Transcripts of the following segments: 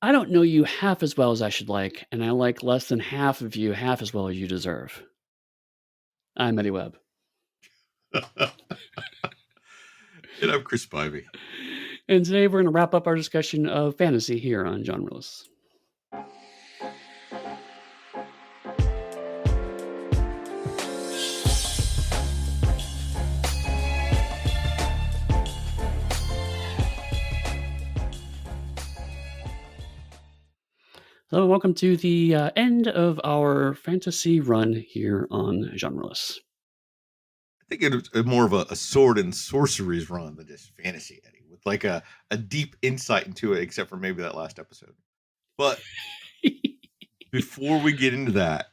I don't know you half as well as I should like, and I like less than half of you half as well as you deserve. I'm Eddie Webb. And I'm Chris Spivey. And today we're going to wrap up our discussion of fantasy here on Genreless. So, welcome to the end of our fantasy run here on Genreless. I think it's more of a sword and sorceries run than just fantasy, Eddie, with like a deep insight into it, except for maybe that last episode. But before we get into that,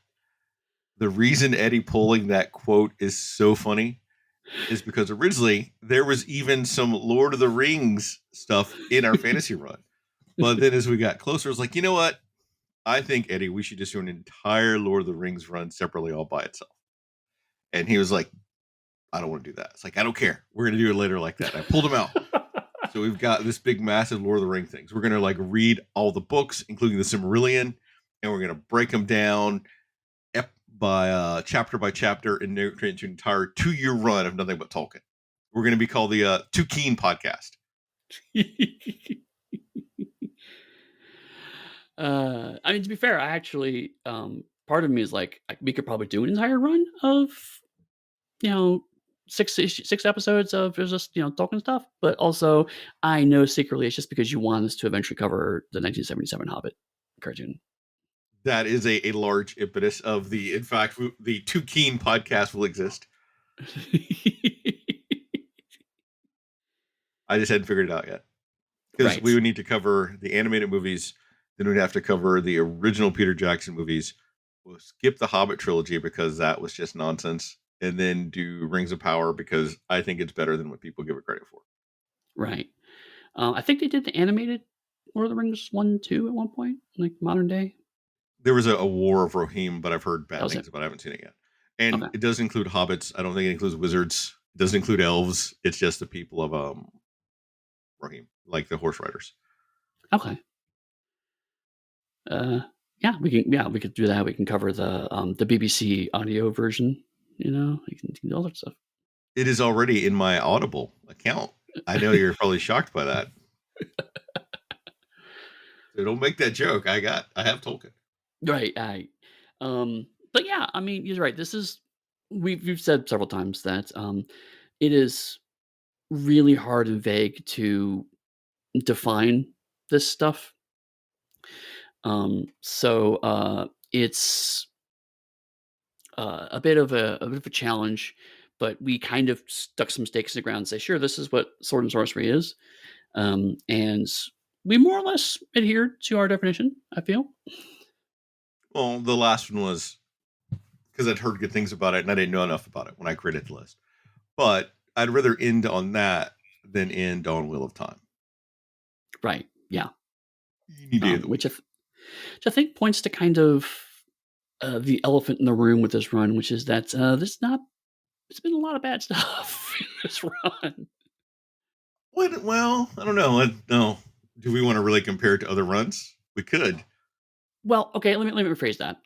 the reason Eddie pulling that quote is so funny is because originally there was even some Lord of the Rings stuff in our fantasy run. But then as we got closer, it's like, you know what? I think, Eddie, we should just do an entire Lord of the Rings run separately all by itself. And he was like, I don't want to do that. It's like, I don't care. We're going to do it later like that. And I pulled him out. So we've got this big, massive Lord of the Ring things. We're going to like read all the books, including the Silmarillion, and we're going to break them down by chapter and narrate into an entire 2-year run of nothing but Tolkien. We're going to be called the Too Keen podcast. I mean, to be fair, I actually, part of me is like, we could probably do an entire run of, you know, six episodes of just Tolkien stuff. But also, I know secretly it's just because you want us to eventually cover the 1977 Hobbit cartoon. That is a large impetus of the, in fact, the Too Keen podcast will exist. I just hadn't figured it out yet. Because Right. we would need to cover the animated movies, then we'd have to cover the original Peter Jackson movies. We'll skip the Hobbit trilogy because that was just nonsense, and then do Rings of Power because I think it's better than what people give it credit for. Right. I think they did the animated Lord of the Rings 1, 2 at one point, like modern day. There was a War of Rohirrim, but I've heard That bad was it. things about it. I haven't seen it yet. And Okay. it does include hobbits. I don't think it includes wizards. It doesn't include elves. It's just the people of Rohirrim, like the horse riders. Okay. Yeah, we could do that. We can cover the BBC audio version. We can do all that stuff. It is already in my Audible account. I know you're probably shocked by that. So don't make that joke. I have Tolkien. Right. But yeah, I mean, you're right. This is we've said several times that it is really hard and vague to define this stuff. So it's a bit of a challenge, but we kind of stuck some stakes in the ground and say, sure, this is what sword and sorcery is, and we more or less adhered to our definition. I feel. Well, the last one was because I'd heard good things about it and I didn't know enough about it when I created the list. But I'd rather end on that than end on Wheel of Time. Right. Yeah. You need to end the Which, wheel. which I think points to kind of the elephant in the room with this run, which is that there's not. It's been a lot of bad stuff in this run. What? Well, I don't know. No. Do we want to really compare it to other runs? We could. Well, okay. Let me rephrase that.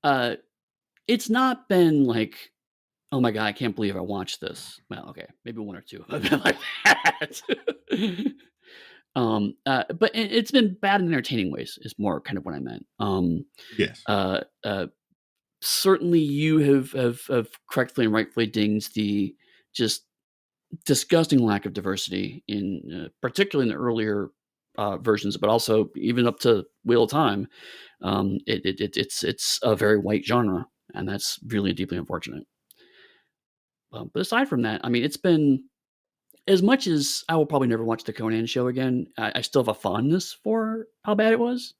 Uh, it's not been like, oh my god, I can't believe I watched this. Well, okay, maybe one or two have been like that. But it's been bad in entertaining ways. Is more kind of what I meant. Yes. Uh, uh, Certainly, you have correctly and rightfully dinged the just disgusting lack of diversity in, particularly in the earlier versions, but also even up to Wheel of Time. It's a very white genre, and that's really deeply unfortunate. But aside from that, I mean, it's been as much as I will probably never watch the Conan show again. I still have a fondness for how bad it was.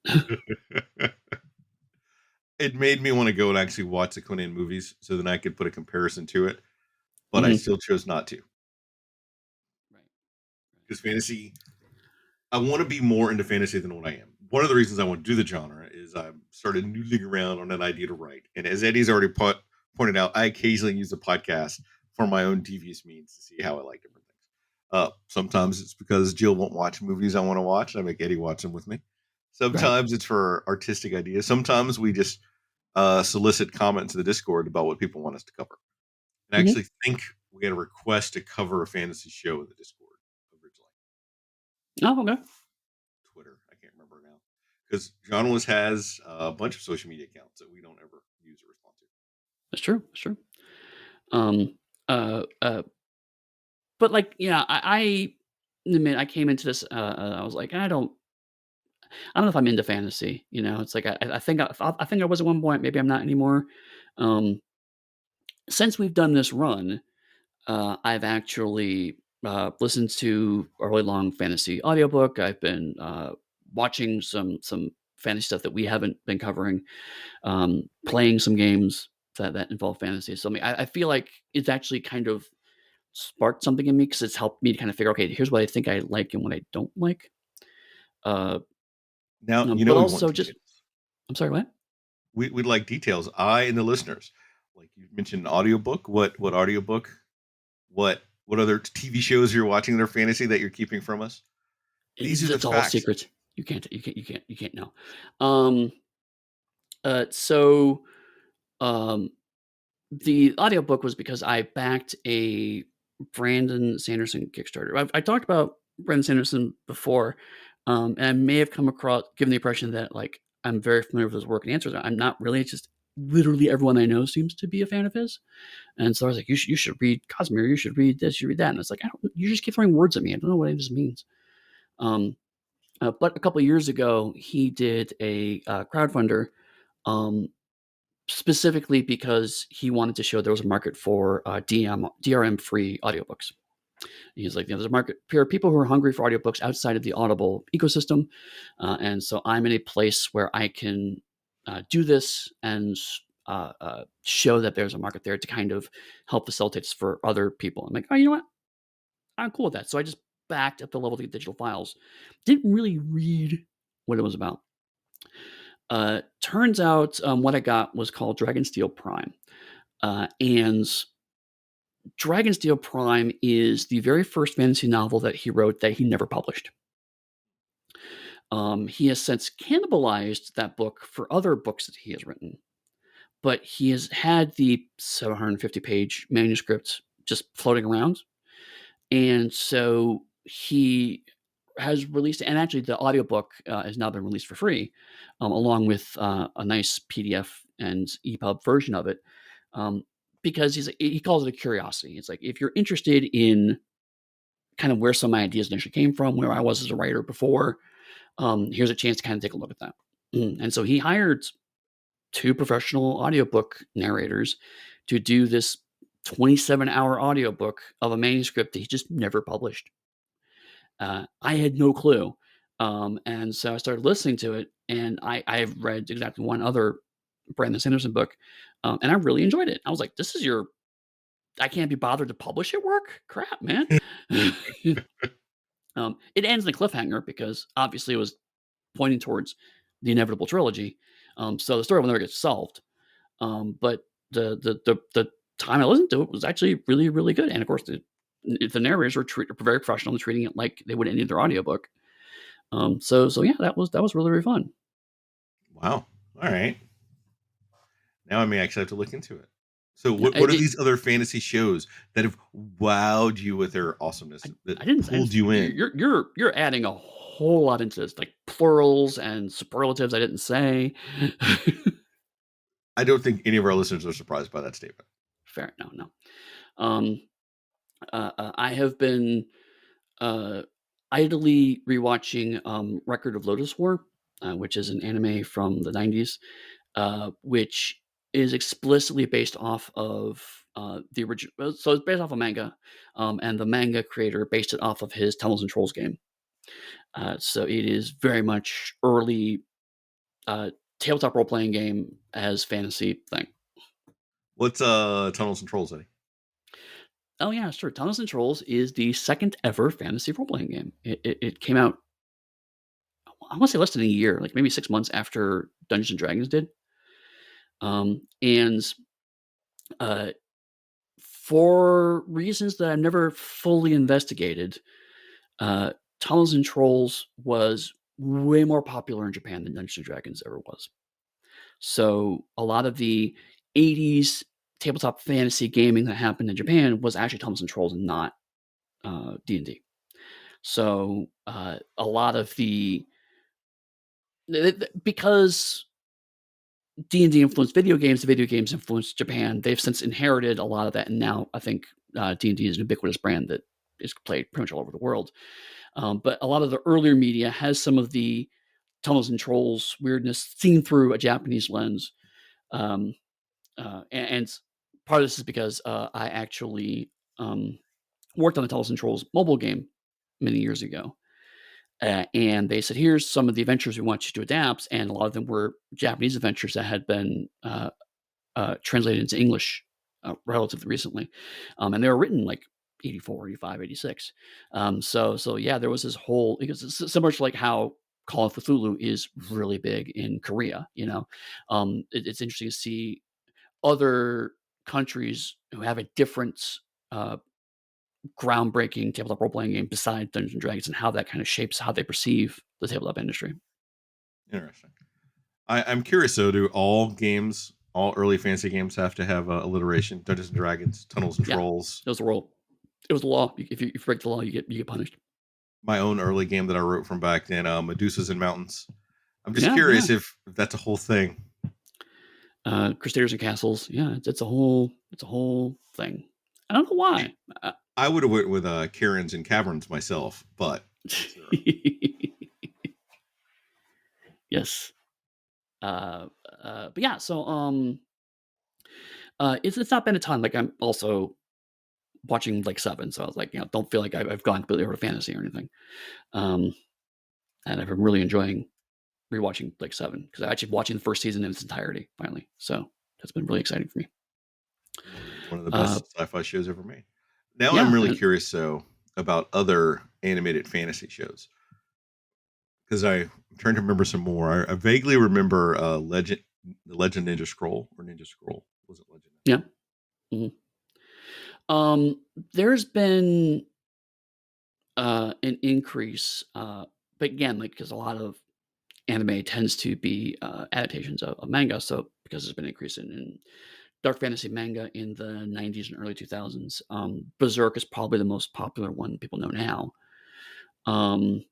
It made me want to go and actually watch the Conan movies so then I could put a comparison to it, but I Mhm. still chose not to. Right. Because fantasy, I want to be more into fantasy than what I am. One of the reasons I want to do the genre is I started noodling around on an idea to write. And as Eddie's already pointed out, I occasionally use the podcast for my own devious means to see how I like different things. Sometimes it's because Jill won't watch movies I want to watch. I make Eddie watch them with me. Right. Sometimes it's for artistic ideas. Sometimes we just solicit comments in the Discord about what people want us to cover. And I Mhm. actually think we had a request to cover a fantasy show in the Discord originally. Oh, okay. Twitter, I can't remember now, because John always has a bunch of social media accounts that we don't ever use or respond to. That's true. That's true. Um, uh, uh, but like, yeah, I admit I came into this. I was like, I don't know if I'm into fantasy. It's like I think I was at one point. Maybe I'm not anymore. Um, since we've done this run, I've actually listened to a really long fantasy audiobook. I've been watching some fantasy stuff that we haven't been covering. Playing some games that involve fantasy. So I feel like it's actually kind of sparked something in me because it's helped me to kind of figure, okay, here's what I think I like and what I don't like. Uh, Now, but we want also just, details. I'm sorry, what? We'd like details. I and the listeners, like you mentioned, an audiobook. What audiobook? What other TV shows you're watching that are fantasy that you're keeping from us? These are the It's all facts. secret. You can't know. Um, so um, the audiobook was because I backed a Brandon Sanderson Kickstarter. I talked about Brandon Sanderson before, and I may have come across given the impression that like I'm very familiar with his work and answers. I'm not really. It's just literally everyone I know seems to be a fan of his, and so I was like, you should read Cosmere, you should read this, you should read that, and it's like you just keep throwing words at me. I don't know what it just means. Um, but a couple of years ago, he did a crowdfunder. Um, Specifically because he wanted to show there was a market for DRM free audiobooks. He's like, there's a market. There are people who are hungry for audiobooks outside of the Audible ecosystem, and so I'm in a place where I can do this and show that there's a market there to kind of help facilitate this for other people. I'm like, oh, you know what? I'm cool with that. So I just backed at the level to get digital files. Didn't really read what it was about. Turns out what I got was called Dragonsteel Prime. And Dragonsteel Prime is the very first fantasy novel that he wrote that he never published. He has since cannibalized that book for other books that he has written, but he has had the 750-page manuscript just floating around. And so he has released, and actually the audiobook has now been released for free, along with a nice PDF and EPUB version of it. Um, because he calls it a curiosity. It's like if you're interested in kind of where some ideas initially came from, where I was as a writer before, here's a chance to kind of take a look at that. And so he hired two professional audiobook narrators to do this 27-hour audiobook of a manuscript that he just never published. I had no clue. And so I started listening to it, and I've read exactly one other Brandon Sanderson book, and I really enjoyed it. I was like, this is your I can't be bothered to publish it work? Crap, man. It ends in a cliffhanger because obviously it was pointing towards the inevitable trilogy. So the story will never get solved. But the time I listened to it was actually really, really good. And of course, the narrators were very professional in treating it like they would any other audiobook. So yeah, that was really, really fun. Wow. All right. Now I may actually have to look into it. So Yeah, what are these other fantasy shows that have wowed you with their awesomeness that I didn't. pulled you in? You're adding a whole lot into this, like plurals and superlatives I didn't say. I don't think any of our listeners are surprised by that statement. Fair, no, no. Um, I have been uh, idly rewatching Record of Lotus War, which is an anime from the 90s, which is explicitly based off of the original. So it's based off a manga, and the manga creator based it off of his Tunnels and Trolls game. So it is very much early uh, tabletop role playing game as fantasy thing. What's Tunnels and Trolls, Eddie? Oh yeah, sure. Tunnels and Trolls is the second ever fantasy role playing game. It came out, I want to say, less than a year, like maybe 6 months after Dungeons and Dragons did. And uh, for reasons that I've never fully investigated, uh, Tunnels and Trolls was way more popular in Japan than Dungeons& and Dragons ever was. So, a lot of the '80s tabletop fantasy gaming that happened in Japan was actually Tunnels and Trolls and not, D&D. So, a lot of because D&D influenced video games, the video games influenced Japan. They've since inherited a lot of that, and now I think D&D is an ubiquitous brand that is played pretty much all over the world. But a lot of the earlier media has some of the tunnels and trolls weirdness seen through a Japanese lens. Um, and part of this is because I actually worked on the Tunnels and Trolls mobile game many years ago. And they said, here's some of the adventures we want you to adapt. And a lot of them were Japanese adventures that had been translated into English relatively recently. And they were written like 84, 85, 86. So yeah, there was this whole, because it's similar to like how Call of Cthulhu is really big in Korea, you know. It's interesting to see other countries who have a different uh, groundbreaking tabletop role playing game besides Dungeons and Dragons and how that kind of shapes how they perceive the tabletop industry. Interesting. I'm curious though. Do all games, all early fantasy games, have to have alliteration? Dungeons and Dragons, Tunnels and Yeah, Trolls. it was the rule. It was the law. If you break the law, you get punished. My own early game that I wrote from back then, Medusas and Mountains. I'm just Yeah, yeah. curious if that's a whole thing. Crusaders and Castles. Yeah, it's a whole thing. I don't know why. Uh, I would have went with Karens and Caverns myself, but that's their yes. But yeah, so it's not been a ton. Like I'm also watching like Seven, so I was like, don't feel like I've gone completely over to fantasy or anything. Um, and I've been really enjoying rewatching like Seven because I'm actually watching the first season in its entirety finally. So that's been really exciting for me. one of the Uh, best sci-fi shows ever made. Now I'm yeah, really and curious though about other animated fantasy shows because I'm trying to remember some more. I vaguely remember the Legend Ninja Scroll or Ninja Scroll. Was it Legend? yeah. Mhm. There's been an increase, but again, like because a lot of anime tends to be adaptations of manga, so because there's been an increase in dark fantasy manga in the '90s and early 2000s. Berserk is probably the most popular one people know now. Um,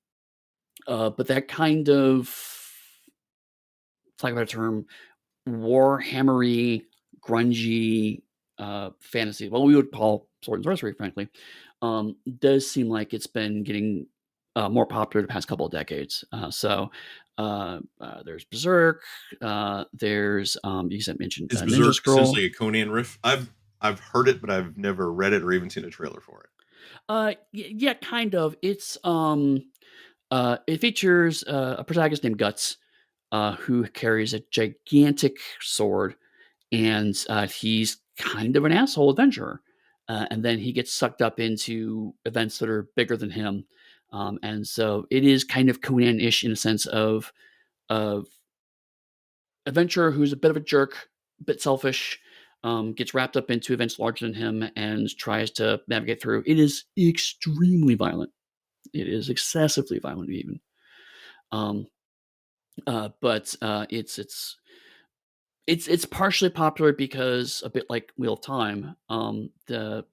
but that kind of, for lack of a better term, warhammery, grungy fantasy, what we would call sword and sorcery, frankly, does seem like it's been getting more popular the past couple of decades. There's Berserk. There's you said mentioned Is Ninja Berserk Scroll. essentially a Conan riff? I've heard it, but I've never read it or even seen a trailer for it. Yeah, kind of. It features a protagonist named Guts, who carries a gigantic sword, and he's kind of an asshole adventurer. And then he gets sucked up into events that are bigger than him, and so it is kind of Conan-ish in a sense of adventurer who's a bit of a jerk, a bit selfish, gets wrapped up into events larger than him, and tries to navigate through. It is extremely violent. It is excessively violent, even. Um, but it's partially popular because a bit like Wheel of Time, the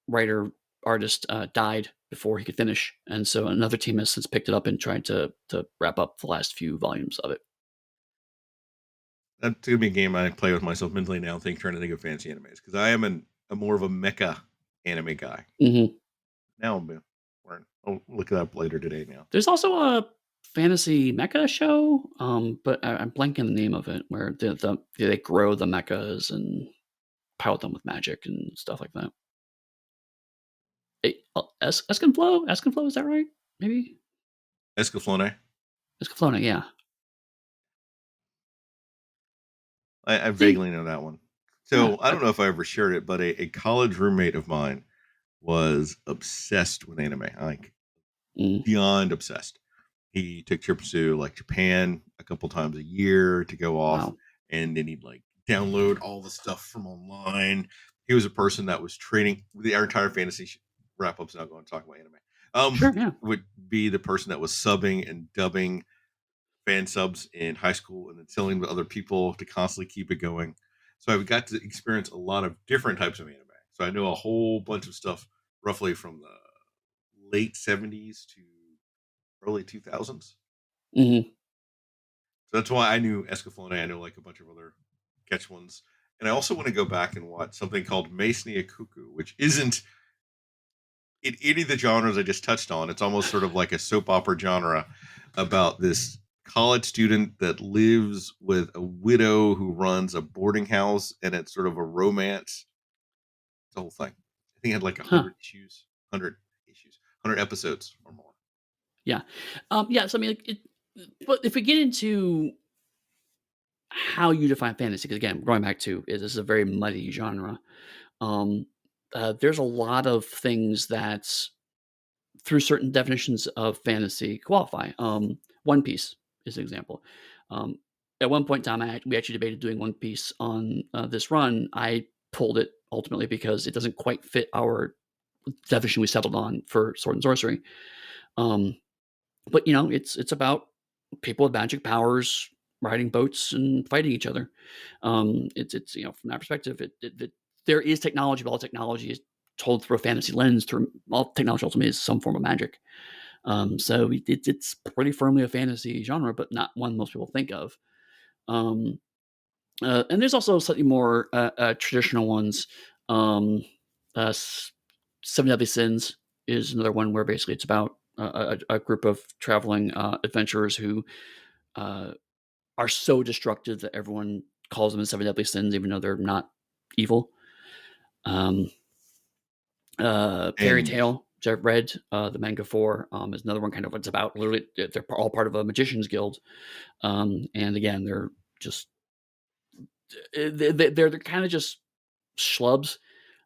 writer artist died before he could finish, and so another team has since picked it up and tried to wrap up the last few volumes of it. That's gonna be a game I play with myself mentally now, trying to think of fancy animes because I am a more of a mecha anime guy. Hmm. Now I'll look it up later today. Now There's also a fantasy mecha show, but I'm blanking the name of it, where they grow the mechas and pilot them with magic and stuff like that. Escanflow, is that right? Maybe Escaflowne. Escaflowne, yeah. I See, vaguely know that one. yeah, So I don't know if I ever shared it, but a college roommate of mine was obsessed with anime, like mm, beyond obsessed. He took trips to like Japan a couple times a year to go off, wow, and then he'd like download all the stuff from online. He was a person that was trading the our entire fantasy wrap up's not going to talk about anime. sure, yeah. Would be the person that was subbing and dubbing fan subs in high school and then selling to other people to constantly keep it going. So I got to experience a lot of different types of anime. So I know a whole bunch of stuff roughly from the late 70s to early 2000s. Mhm. So that's why I knew Escaflowne. I know like a bunch of other catch ones. And I also want to go back and watch something called Mace Cuckoo, which isn't in any of the genres I just touched on. It's almost sort of like a soap opera genre about this college student that lives with a widow who runs a boarding house, and it's sort of a romance. It's the whole thing. I think it had like Huh. 100 episodes or more. Yeah. Yeah, so I mean, like, but if we get into how you define fantasy, because again, going back to is this is a very muddy genre. Um, there's a lot of things that, through certain definitions of fantasy, qualify. One Piece is an example. Um, at one point in time, we actually debated doing One Piece on this run. I pulled it ultimately because it doesn't quite fit our definition we settled on for Sword and Sorcery. Um, but it's about people with magic powers riding boats and fighting each other. It's from that perspective, there is technology, but all technology is told through a fantasy lens. Through all technology, ultimately is some form of magic. So it's pretty firmly a fantasy genre, but not one most people think of. Um, and there's also slightly more traditional ones. Um, s- Seven Deadly Sins is another one where basically it's about a group of traveling adventurers who uh, are so destructive that everyone calls them the Seven Deadly Sins, even though they're not evil. Um, Fairy And Tale, which I've read, the manga for, is another one. Kind of, it's about literally they're all part of a magician's guild, and again, they're just they're kind of just schlubs,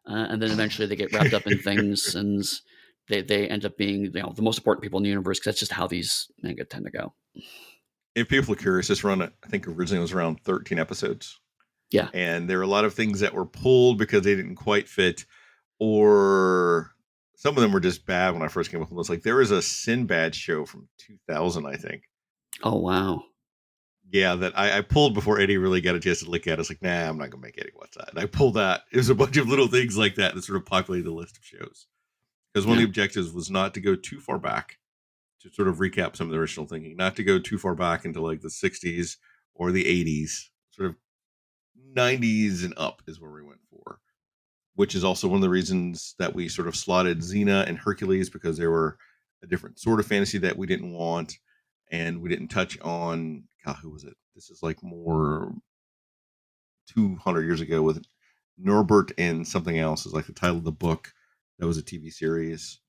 and then eventually they get wrapped up in things, and they end up being the most important people in the universe. Because that's just how these manga tend to go. if people are curious, this run I think originally was around 13 episodes. Yeah. And there were a lot of things that were pulled because they didn't quite fit, or some of them were just bad when I first came up with this. Like there was a Sinbad show from 2000, I think. Oh wow. Yeah, that I pulled before Eddie really got a chance to look at it. I was like, nah, I'm not gonna make Eddie watch that. And I pulled that. It was a bunch of little things like that that sort of populated the list of shows. Because one of Yeah. the objectives was not to go too far back to sort of recap some of the original thinking, not to go too far back into like the 60s or the 80s, sort of 90s and up is where we went for, which is also one of the reasons that we sort of slotted Xena and Hercules because they were a different sort of fantasy that we didn't want. And we didn't touch on, God, who was it? This is like more 200 years ago with Norbert and something else is like the title of the book. That was a TV series,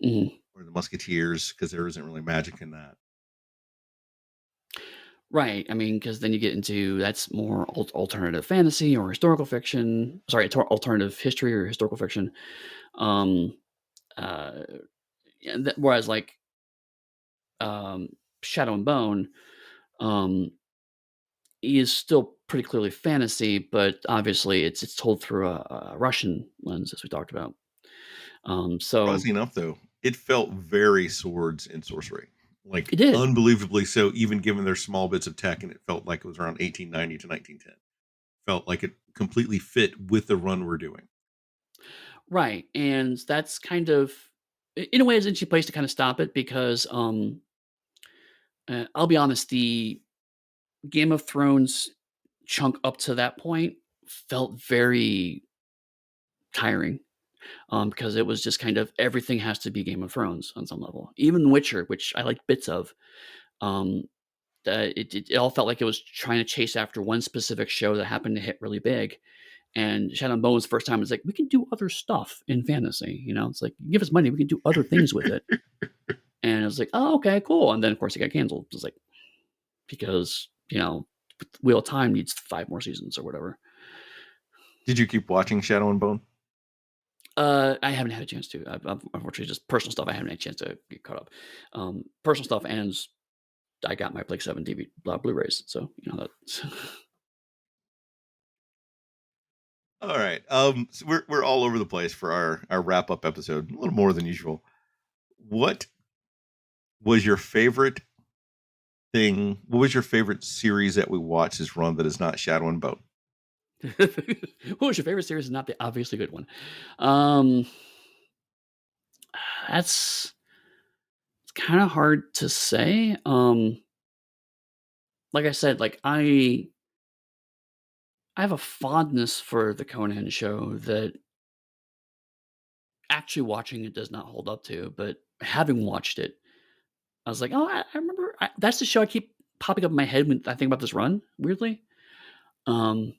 Mhm. or the Musketeers, because there isn't really magic in that. Right. I mean, because then you get into that's more alternative fantasy or historical fiction. Sorry, alternative history or historical fiction. Um, uh, and whereas like um, Shadow and Bone is still pretty clearly fantasy, but obviously it's told through a Russian lens, as we talked about. So Surprisingly enough, though, it felt very swords and sorcery, like it did. unbelievably so, even given their small bits of tech, and it felt like it was around 1890 to 1910. Felt like it completely fit with the run we're doing. Right. And that's kind of, in a way, is an interesting place to kind of stop it because I'll be honest, the Game of Thrones chunk up to that point felt very tiring, because it was just kind of everything has to be Game of Thrones on some level. Even Witcher, which I liked bits of, um, it all felt like it was trying to chase after one specific show that happened to hit really big. And Shadow and Bone's first time was like, we can do other stuff in fantasy. It's like, give us money, we can do other things with it. And I was like, oh, okay, cool. And then of course it got canceled. It was like, because Wheel of Time needs 5 more seasons or whatever. Did you keep watching Shadow and Bone? I haven't had a chance to. I've unfortunately, just personal stuff. I haven't had a chance to get caught up. Personal stuff, and I got my Blake 7 DVD Blu-rays, so that. All right. So we're all over the place for our wrap up episode, a little more than usual. What was your favorite thing. What was your favorite series that we watched this run that is not Shadow and Bone? What was your favorite series? Is not the obviously good one. Um, that's it's kind of hard to say. Like I said, like I have a fondness for the Conan show that actually watching it does not hold up to, but having watched it, I was like, oh, I remember that's the show I keep popping up in my head when I think about this run. Weirdly, um,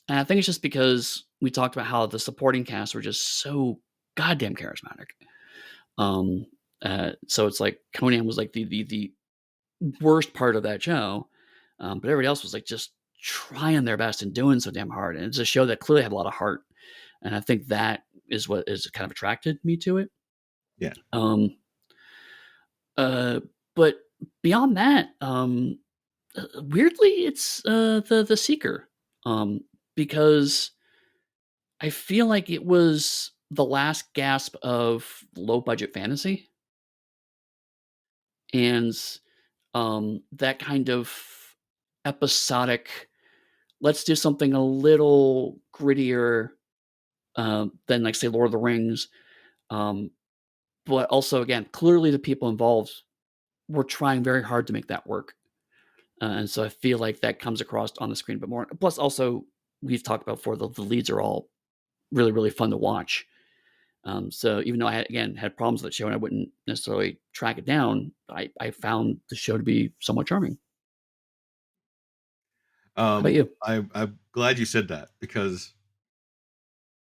and I think it's just because we talked about how the supporting cast were just so goddamn charismatic. Um, so it's like Conan was like the worst part of that show, but everybody else was like just trying their best and doing so damn hard. And it's a show that clearly had a lot of heart, and I think that is what is kind of attracted me to it. Yeah. Um, uh, but beyond that, weirdly, it's the Seeker, because I feel like it was the last gasp of low budget fantasy, and that kind of episodic. Let's do something a little grittier than, like, say, Lord of the Rings. Um, but also, again, clearly the people involved were trying very hard to make that work. And so I feel like that comes across on the screen a bit more. Plus, also, we've talked about before, the leads are all really, really fun to watch. So even though I had, again, had problems with the show and I wouldn't necessarily track it down, I found the show to be somewhat charming. How about you? I'm glad you said that because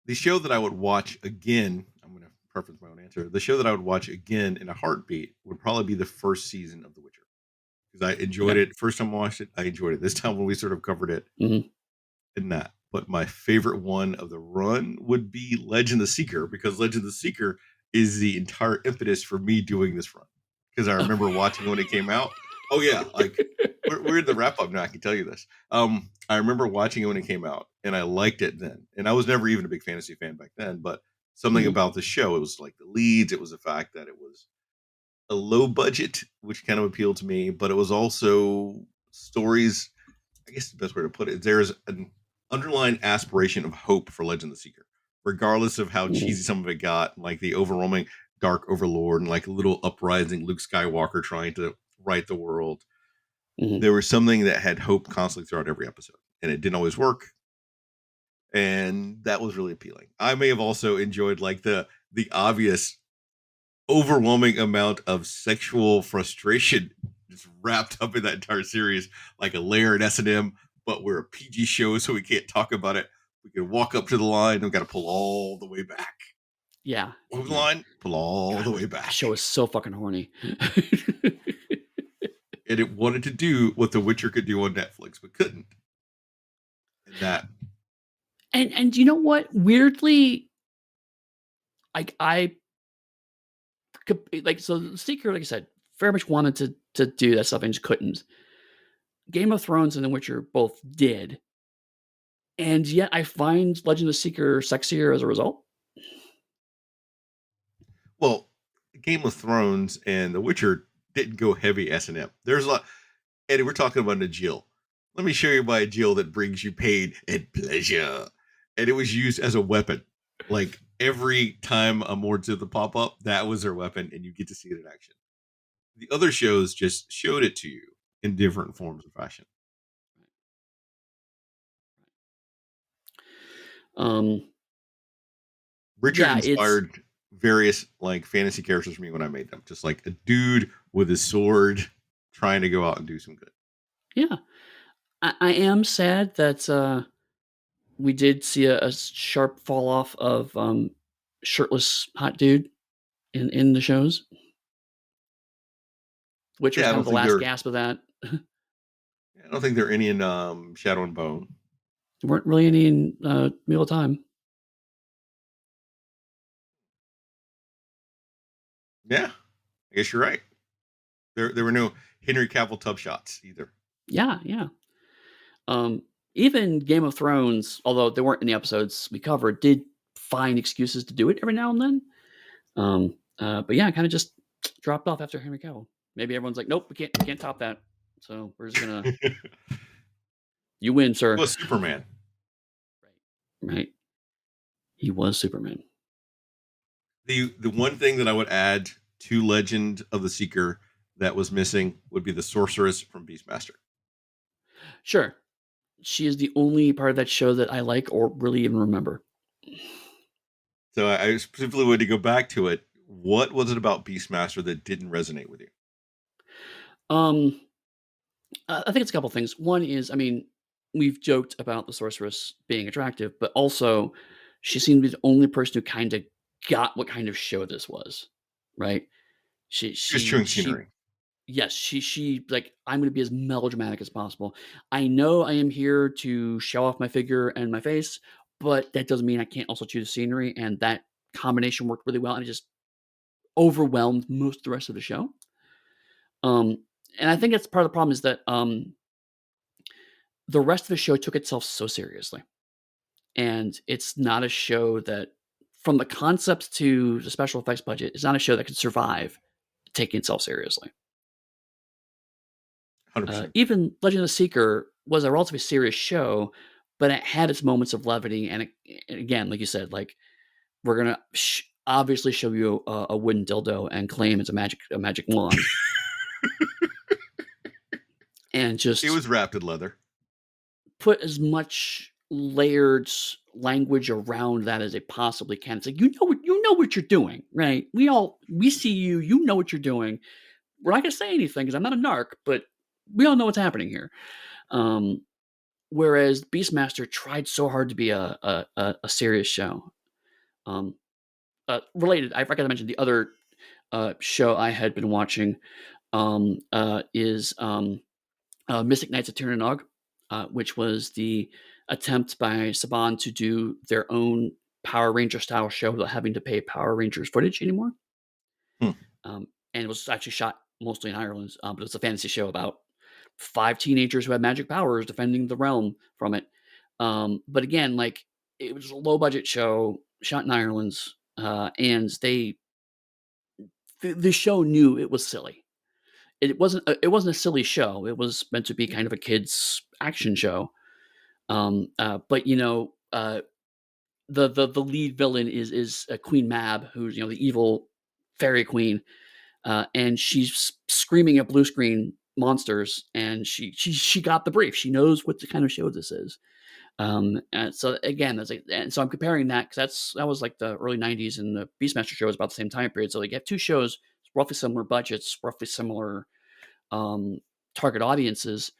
the show that I would watch again, I'm going to preference my own answer. The show that I would watch again in a heartbeat would probably be the first season of The Witcher because I enjoyed Okay. it. First time I watched it, I enjoyed it. This time when we sort of covered it Mhm. in that. But my favorite one of the run would be Legend of the Seeker because Legend of the Seeker is the entire impetus for me doing this run because I remember watching when it came out. Oh yeah, like we're in the wrap up now. I can tell you this. I remember watching it when it came out, and I liked it then. And I was never even a big fantasy fan back then, but something Mhm. about the show, it was like the leads. It was the fact that it was a low budget, which kind of appealed to me, but it was also stories. I guess the best way to put it, there's an underlying aspiration of hope for Legend of the Seeker, regardless of how Mhm. cheesy some of it got, like the overwhelming Dark Overlord and like a little uprising Luke Skywalker trying to right the world. Mhm. There was something that had hope constantly throughout every episode, and it didn't always work, and that was really appealing. I may have also enjoyed like the obvious overwhelming amount of sexual frustration just wrapped up in that entire series, like a layer in S&M, but we're a PG show, so we can't talk about it. We can walk up to the line, and we got to pull all the way back. Yeah. Over the Yeah. line, pull all God, the way that back. show is so fucking horny. And it wanted to do what The Witcher could do on Netflix, but couldn't. And that, And you know what? Weirdly, I could like, so Seeker, like I said, very much wanted to do that stuff and just couldn't. Game of Thrones and The Witcher both did, and yet I find Legend of Seeker sexier as a result. well, Game of Thrones and The Witcher didn't go heavy S&M. There's a lot. Eddie, we're talking about a Jill. Let me show you my Jill that brings you pain and pleasure. And it was used as a weapon. Like every time a Mordzu would pop up, that was their weapon, and you get to see it in action. The other shows just showed it to you in different forms of fashion. Um, Richard yeah, it's inspired various like fantasy characters for me when I made them. Just like a dude with his sword trying to go out and do some good. yeah. I am sad that we did see a sharp fall off of shirtless hot dude in the shows, which was Yeah, kind of the last gasp of that. I don't think there are any in Shadow and Bone. There weren't really any in Meal of Time. Yeah, I guess you're right. There were no Henry Cavill tub shots either. Yeah, yeah. Um, Even Game of Thrones, although they weren't in the episodes we covered, did find excuses to do it every now and then. But yeah, kind of just dropped off after Henry Cavill. Maybe everyone's like, nope, we can't top that. So we're just gonna you win, sir. Was Superman. Right. Right. He was Superman. The one thing that I would add to Legend of the Seeker that was missing would be the sorceress from Beastmaster. Sure. She is the only part of that show that I like or really even remember. So I specifically wanted to go back to it. What was it about Beastmaster that didn't resonate with you? Um, I think it's a couple things. One is, I mean, we've joked about the sorceress being attractive, but also she seemed to be the only person who kind of got what kind of show this was, right? She Just she chewing she scenery. yes, she like, "I'm gonna be as melodramatic as possible. I know I am here to show off my figure and my face, but that doesn't mean I can't also chew the scenery," and that combination worked really well, and it just overwhelmed most of the rest of the show. Um, and I think that's part of the problem is that, the rest of the show took itself so seriously, and it's not a show that from the concepts to the special effects budget, it's not a show that could survive taking itself seriously. 100%. Even Legend of the Seeker was a relatively serious show, but it had its moments of levity. And again, like you said, like we're gonna obviously show you a wooden dildo and claim it's a magic wand, and It just was wrapped in leather. put as much layered language around that as it possibly can. It's like you know what you're doing, right? We see you. You know what you're doing. We're not gonna say anything because I'm not a narc, but we all know what's happening here. Um, Whereas Beastmaster tried so hard to be a serious show. Um, Related, I forgot to mention the other show I had been watching is Mystic Knights of Tir na Nog, which was the attempt by Saban to do their own Power Ranger style show without having to pay Power Rangers footage anymore. Hmm. And it was actually shot mostly in Ireland, but it's a fantasy show about five teenagers who had magic powers defending the realm from it. But again, like it was a low budget show shot in Ireland, and the show knew it was silly. It wasn't a silly show. It was meant to be kind of a kids action show. But the lead villain is Queen Mab, who's the evil fairy queen, and she's screaming at blue screen monsters, and she got the brief. She knows what the kind of show this is. And so again, and so I'm comparing that because that was like the early '90s, and the Beastmaster show was about the same time period. So like you have two shows, roughly similar budgets, roughly similar um, target audiences,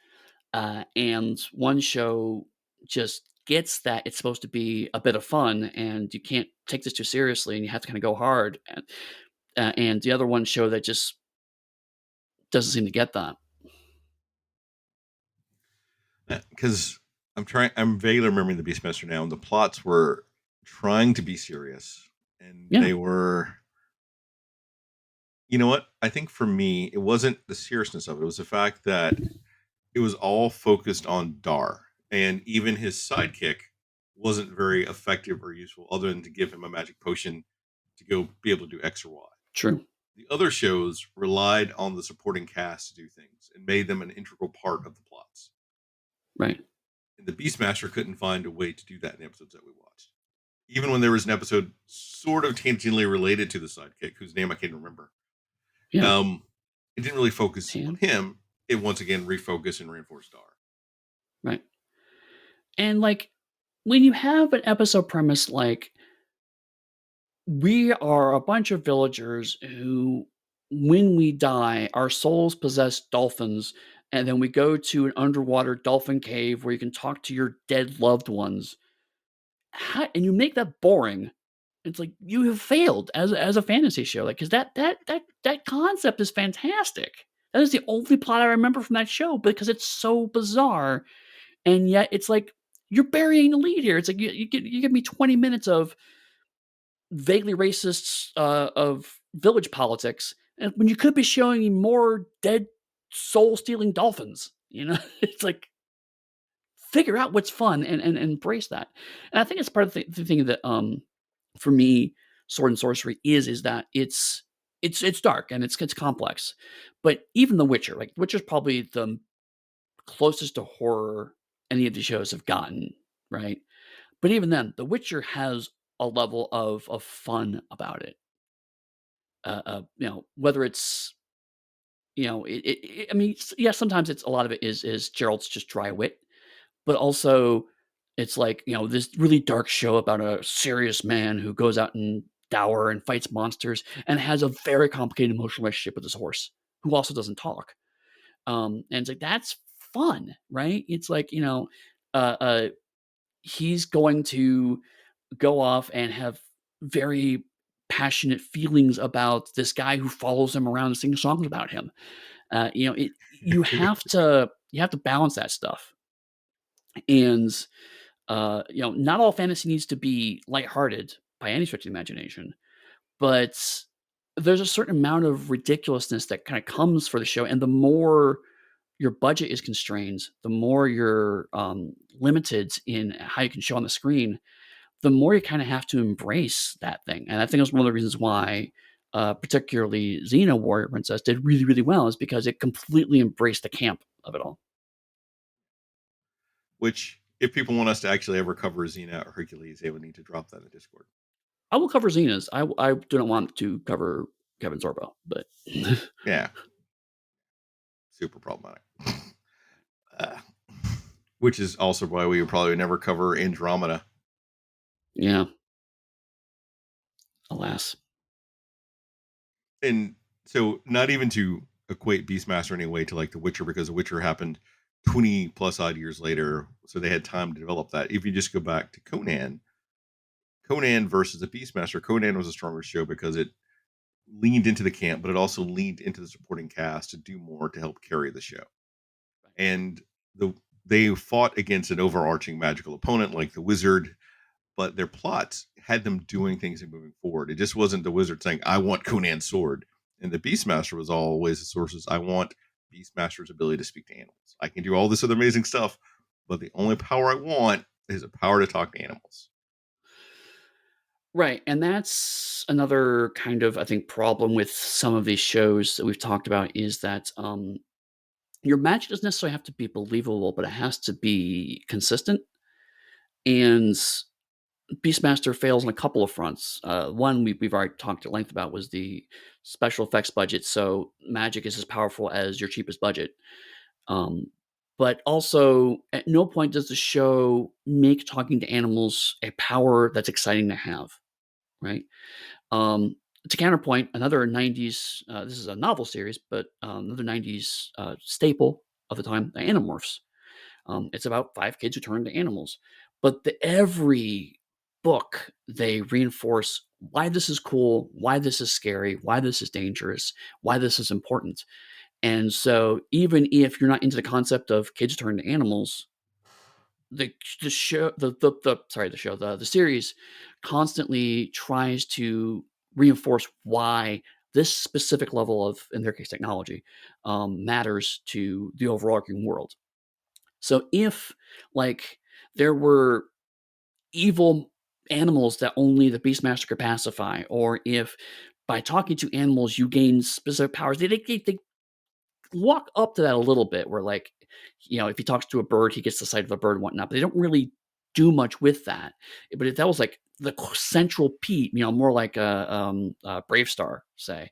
and one show just gets that it's supposed to be a bit of fun, and you can't take this too seriously, and you have to kind of go hard. And the other one show that just doesn't seem to get that. Because I'm vaguely remembering the Beastmaster now, and the plots were trying to be serious, and Yeah, they were. You know what? I think for me, it wasn't the seriousness of it. It was the fact that it was all focused on Dar, and even his sidekick wasn't very effective or useful, other than to give him a magic potion to go be able to do X or Y. true. The other shows relied on the supporting cast to do things and made them an integral part of the plots. Right. And the Beastmaster couldn't find a way to do that in the episodes that we watched. Even when there was an episode sort of tangentially related to the sidekick, whose name I can't remember, Yeah. um, it didn't really focus on Tan. him. It once again refocused and reinforced Dar. Right. And like when you have an episode premise like we are a bunch of villagers who, when we die, our souls possess dolphins, and then we go to an underwater dolphin cave where you can talk to your dead loved ones. And you make that boring. It's like you have failed as a fantasy show, like because that concept is fantastic. That is the only plot I remember from that show because it's so bizarre, and yet it's like you're burying the lead here. It's like you give me 20 minutes of vaguely racist of village politics, and when you could be showing me more dead soul stealing dolphins. It's like figure out what's fun and embrace that. And I think it's part of the thing that for me, sword and sorcery is that it's dark and it's complex. But even The Witcher, like Witcher's probably the closest to horror any of the shows have gotten, right? But even then, The Witcher has a level of fun about it. Whether it's I mean, yeah, sometimes it's a lot of it is Gerald's just dry wit, but also it's like this really dark show about a serious man who goes out and dour and fights monsters and has a very complicated emotional relationship with his horse, who also doesn't talk. And it's like that's fun, right? It's like uh, uh, he's going to go off and have very passionate feelings about this guy who follows him around and sings songs about him. You have to balance that stuff, and not all fantasy needs to be lighthearted by any stretch of the imagination, but there's a certain amount of ridiculousness that kind of comes for the show, and the more your budget is constrained, the more you're limited in how you can show on the screen, the more you kind of have to embrace that thing. And I think that's one of the reasons why, particularly Xena Warrior Princess did really, really well, is because it completely embraced the camp of it all. Which, if people want us to actually ever cover Xena or Hercules, they would need to drop that in the Discord. I will cover Xena's. I do not want to cover Kevin Sorbo, but Yeah, super problematic. Uh, which is also why we would probably never cover Andromeda. yeah, alas. And so, not even to equate Beastmaster in any way to like The Witcher, because The Witcher happened 20 plus odd years later. So they had time to develop that. If you just go back to Conan versus the Beastmaster, Conan was a stronger show because it leaned into the camp, but it also leaned into the supporting cast to do more to help carry the show. And they fought against an overarching magical opponent like the wizard, but their plots had them doing things and moving forward. It just wasn't the wizard saying, I want Conan's sword. And the Beastmaster was always the sources. I want Beastmaster's ability to speak to animals. I can do all this other amazing stuff, but the only power I want is a power to talk to animals. Right, and that's another kind of, I think, problem with some of these shows that we've talked about is that, your magic doesn't necessarily have to be believable, but it has to be consistent, and Beastmaster fails on a couple of fronts. One we've already talked at length about was the special effects budget, so magic is as powerful as your cheapest budget. Um, but also, at no point does the show make talking to animals a power that's exciting to have, right? Um, to counterpoint, another 90s, this is a novel series, but another 90s staple of the time, the Animorphs. It's about five kids who turn into animals. But every book, they reinforce why this is cool, why this is scary, why this is dangerous, why this is important. And so, even if you're not into the concept of kids turn to animals, the show the sorry the show the series constantly tries to reinforce why this specific level of, in their case, technology matters to the overarching world. So if, like, there were evil animals that only the Beastmaster could pacify, or if by talking to animals you gain specific powers, they walk up to that a little bit where, like, if he talks to a bird, he gets the sight of a bird and whatnot, but they don't really do much with that. But if that was like the central Pete, more like a Brave Star, say,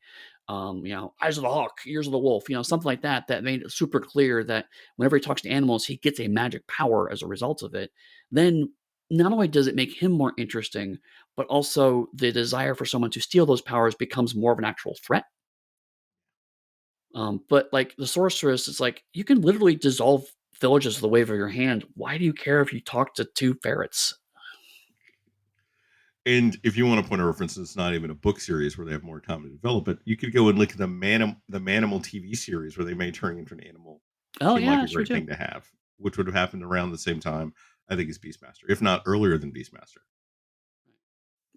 eyes of the hawk, ears of the wolf, something like that, that made it super clear that whenever he talks to animals, he gets a magic power as a result of it. Then not only does it make him more interesting, but also the desire for someone to steal those powers becomes more of an actual threat. But like the sorceress, it's like you can literally dissolve villages with the wave of your hand. Why do you care if you talk to two ferrets? And if you want to point a reference, it's not even a book series where they have more time to develop it. You could go and look at the Manimal TV series where they made turning into an animal Oh seem yeah, like a that's true great too. thing to have, which would have happened around the same time, I think, as Beastmaster, if not earlier than Beastmaster.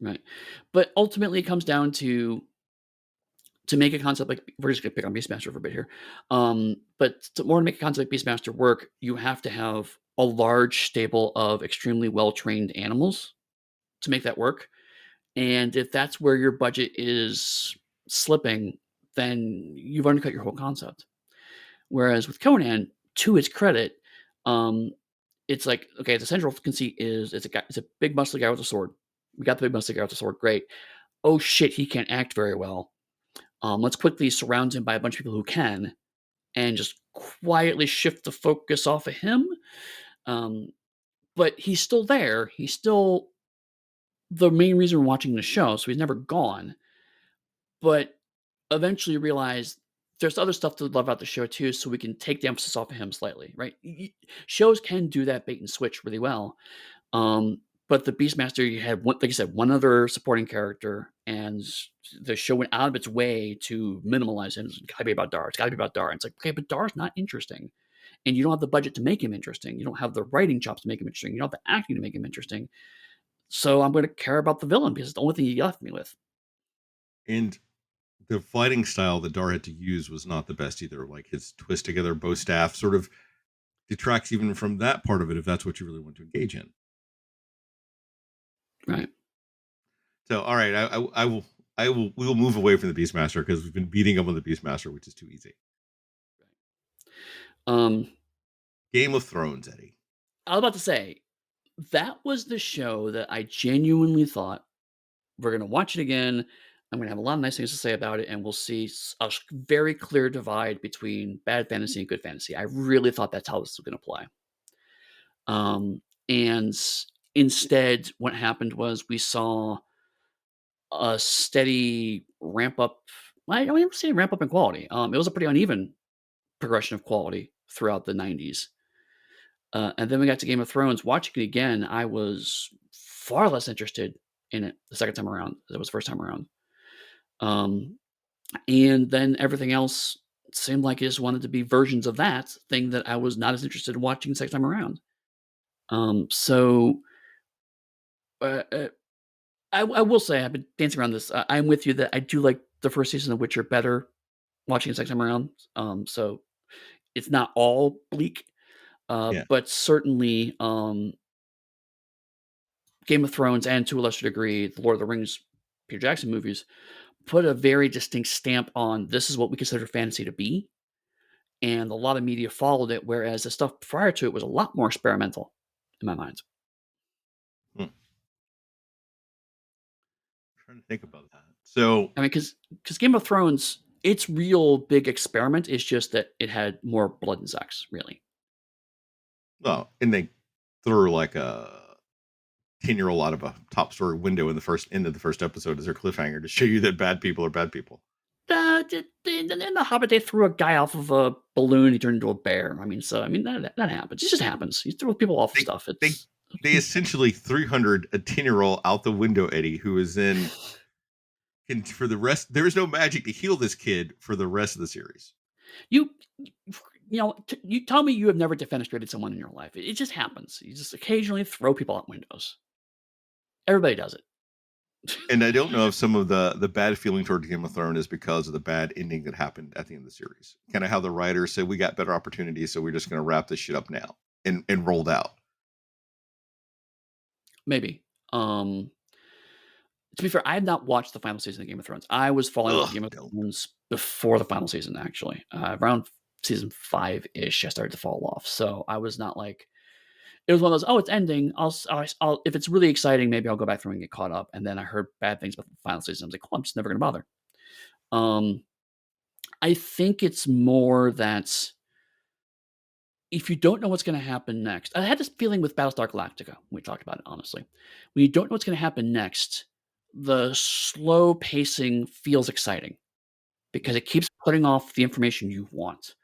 Right. But ultimately, it comes down to make a concept like, we're just gonna pick on Beastmaster for a bit here. But to more to make a concept like Beastmaster work, you have to have a large stable of extremely well trained animals to make that work. And if that's where your budget is slipping, then you've undercut your whole concept. Whereas with Conan, to its credit, Um, it's like, okay, the central conceit is it's a big muscly guy with a sword. We got the big muscly guy with a sword, great. Oh shit, he can't act very well. Let's quickly surround him by a bunch of people who can, and just quietly shift the focus off of him. Um, but he's still there. He's still the main reason we're watching the show, so he's never gone. But eventually realize there's other stuff to love about the show too, so we can take the emphasis off of him slightly, right? Shows can do that bait and switch really well. But the Beastmaster, you had one, like I said, one other supporting character, and the show went out of its way to minimalize him. It's gotta be about Dar. It's gotta be about Dar. It's like, okay, but Dar's not interesting. And you don't have the budget to make him interesting. You don't have the writing chops to make him interesting. You don't have the acting to make him interesting. So I'm going to care about the villain because it's the only thing he left me with. And the fighting style that Dar had to use was not the best either. Like his twist together bow staff sort of detracts even from that part of it if that's what you really want to engage in. Right. So, all right, we will move away from the Beastmaster because we've been beating up on the Beastmaster, which is too easy. Um, Game of Thrones, Eddie. I was about to say that was the show that I genuinely thought we're going to watch it again. I'm going to have a lot of nice things to say about it, and we'll see a very clear divide between bad fantasy and good fantasy. I really thought that's how this was going to play. And instead, what happened was we saw a steady ramp up. I don't even say ramp up in quality. It was a pretty uneven progression of quality throughout the 90s. And then we got to Game of Thrones. Watching it again, I was far less interested in it the second time around than it was the first time around. Um, and then everything else seemed like it just wanted to be versions of that thing that I was not as interested in watching the second time around. So uh, uh, I will say I've been dancing around this. I'm with you that I do like the first season of Witcher better watching it second time around. So it's not all bleak, Yeah. but certainly Game of Thrones and to a lesser degree the Lord of the Rings Peter Jackson movies put a very distinct stamp on this is what we consider fantasy to be. And a lot of media followed it, whereas the stuff prior to it was a lot more experimental in my mind. Hmm. Trying to think about that. So, I mean, because Game of Thrones, its real big experiment is just that it had more blood and sex, really. well, and they threw like a 10-year-old out of a top story window in the first end of the first episode as their cliffhanger to show you that bad people are bad people. In The Hobbit, they threw a guy off of a balloon. He turned into a bear. I mean, that happens. It just happens. You throw people off They stuff. they It's they essentially 300 a 10-year-old out the window, Eddie, who is in can for the rest. There is no magic to heal this kid for the rest of the series. you. You tell me you have never defenestrated someone in your life. It just happens. You just occasionally throw people out windows. Everybody does it. And I don't know if some of the bad feeling toward Game of Thrones is because of the bad ending that happened at the end of the series. Kind of how the writers said we got better opportunities, so we're just going to wrap this shit up now and rolled out. Maybe. To be fair, I have not watched the final season of Game of Thrones. I was following up with Ugh, Game of don't. Thrones before the final season, actually. Around season 5-ish, I started to fall off. So I was not like it was one of those, "Oh, it's ending. I'll if it's really exciting, maybe I'll go back through and get caught up." And then I heard bad things about the final season. I was like, "Cool, I'm just never gonna bother." Um, I think it's more that if you don't know what's gonna happen next, I had this feeling with Battlestar Galactica, we talked about it, honestly. When you don't know what's gonna happen next, the slow pacing feels exciting because it keeps putting off the information you want.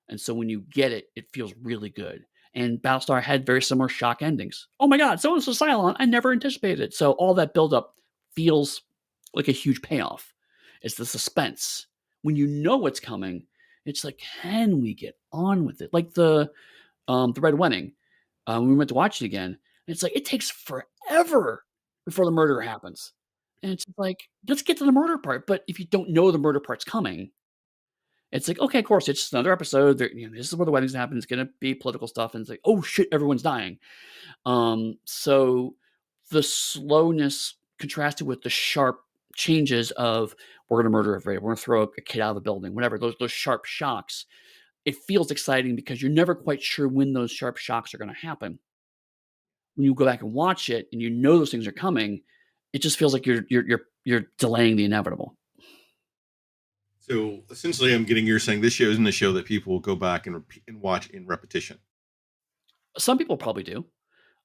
And so when you get it, it feels really good. And Battlestar had very similar shock endings. Oh my god, so and so Cylon, I never anticipated it. So all that buildup feels like a huge payoff. It's the suspense. When you know what's coming, it's like, can we get on with it? Like the Red Wedding. When we went to watch it again, it's like it takes forever before the murder happens. And it's like, let's get to the murder part. But if you don't know the murder part's coming, it's like, okay, of course, it's just another episode. This is where the wedding's happen. It's gonna be political stuff, and it's like, oh shit, everyone's dying. So the slowness contrasted with the sharp changes of we're gonna murder everybody, we're gonna throw a kid out of the building, whatever. Those sharp shocks. it feels exciting because you're never quite sure when those sharp shocks are going to happen. When you go back and watch it and you know those things are coming, it just feels like you're delaying the inevitable. So essentially, I'm getting you're saying this show isn't a show that people will go back and repeat and watch in repetition. Some people probably do.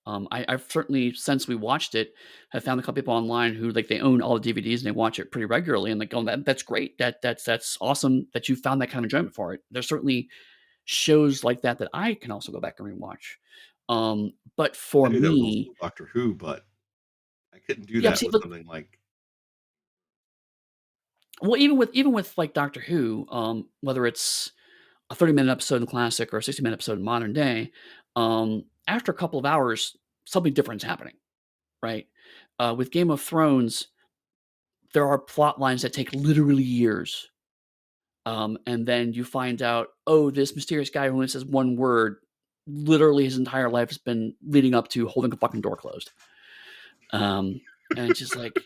I've certainly, since we watched it, have found a couple people online who like they own all the DVDs and they watch it pretty regularly, and like, oh, that's great. That's awesome that you found that kind of enjoyment for it. There's certainly shows like that that I can also go back and rewatch. But I for knew that was also me, Doctor Who, but I couldn't do yeah, that see, with but something like well, even with like Doctor Who, whether it's a 30-minute episode in classic or a 60-minute episode in modern day, after a couple of hours, something different is happening, right? With Game of Thrones, there are plot lines that take literally years. And then you find out, oh, this mysterious guy who only says one word, literally his entire life has been leading up to holding a fucking door closed. Um, and it's just like,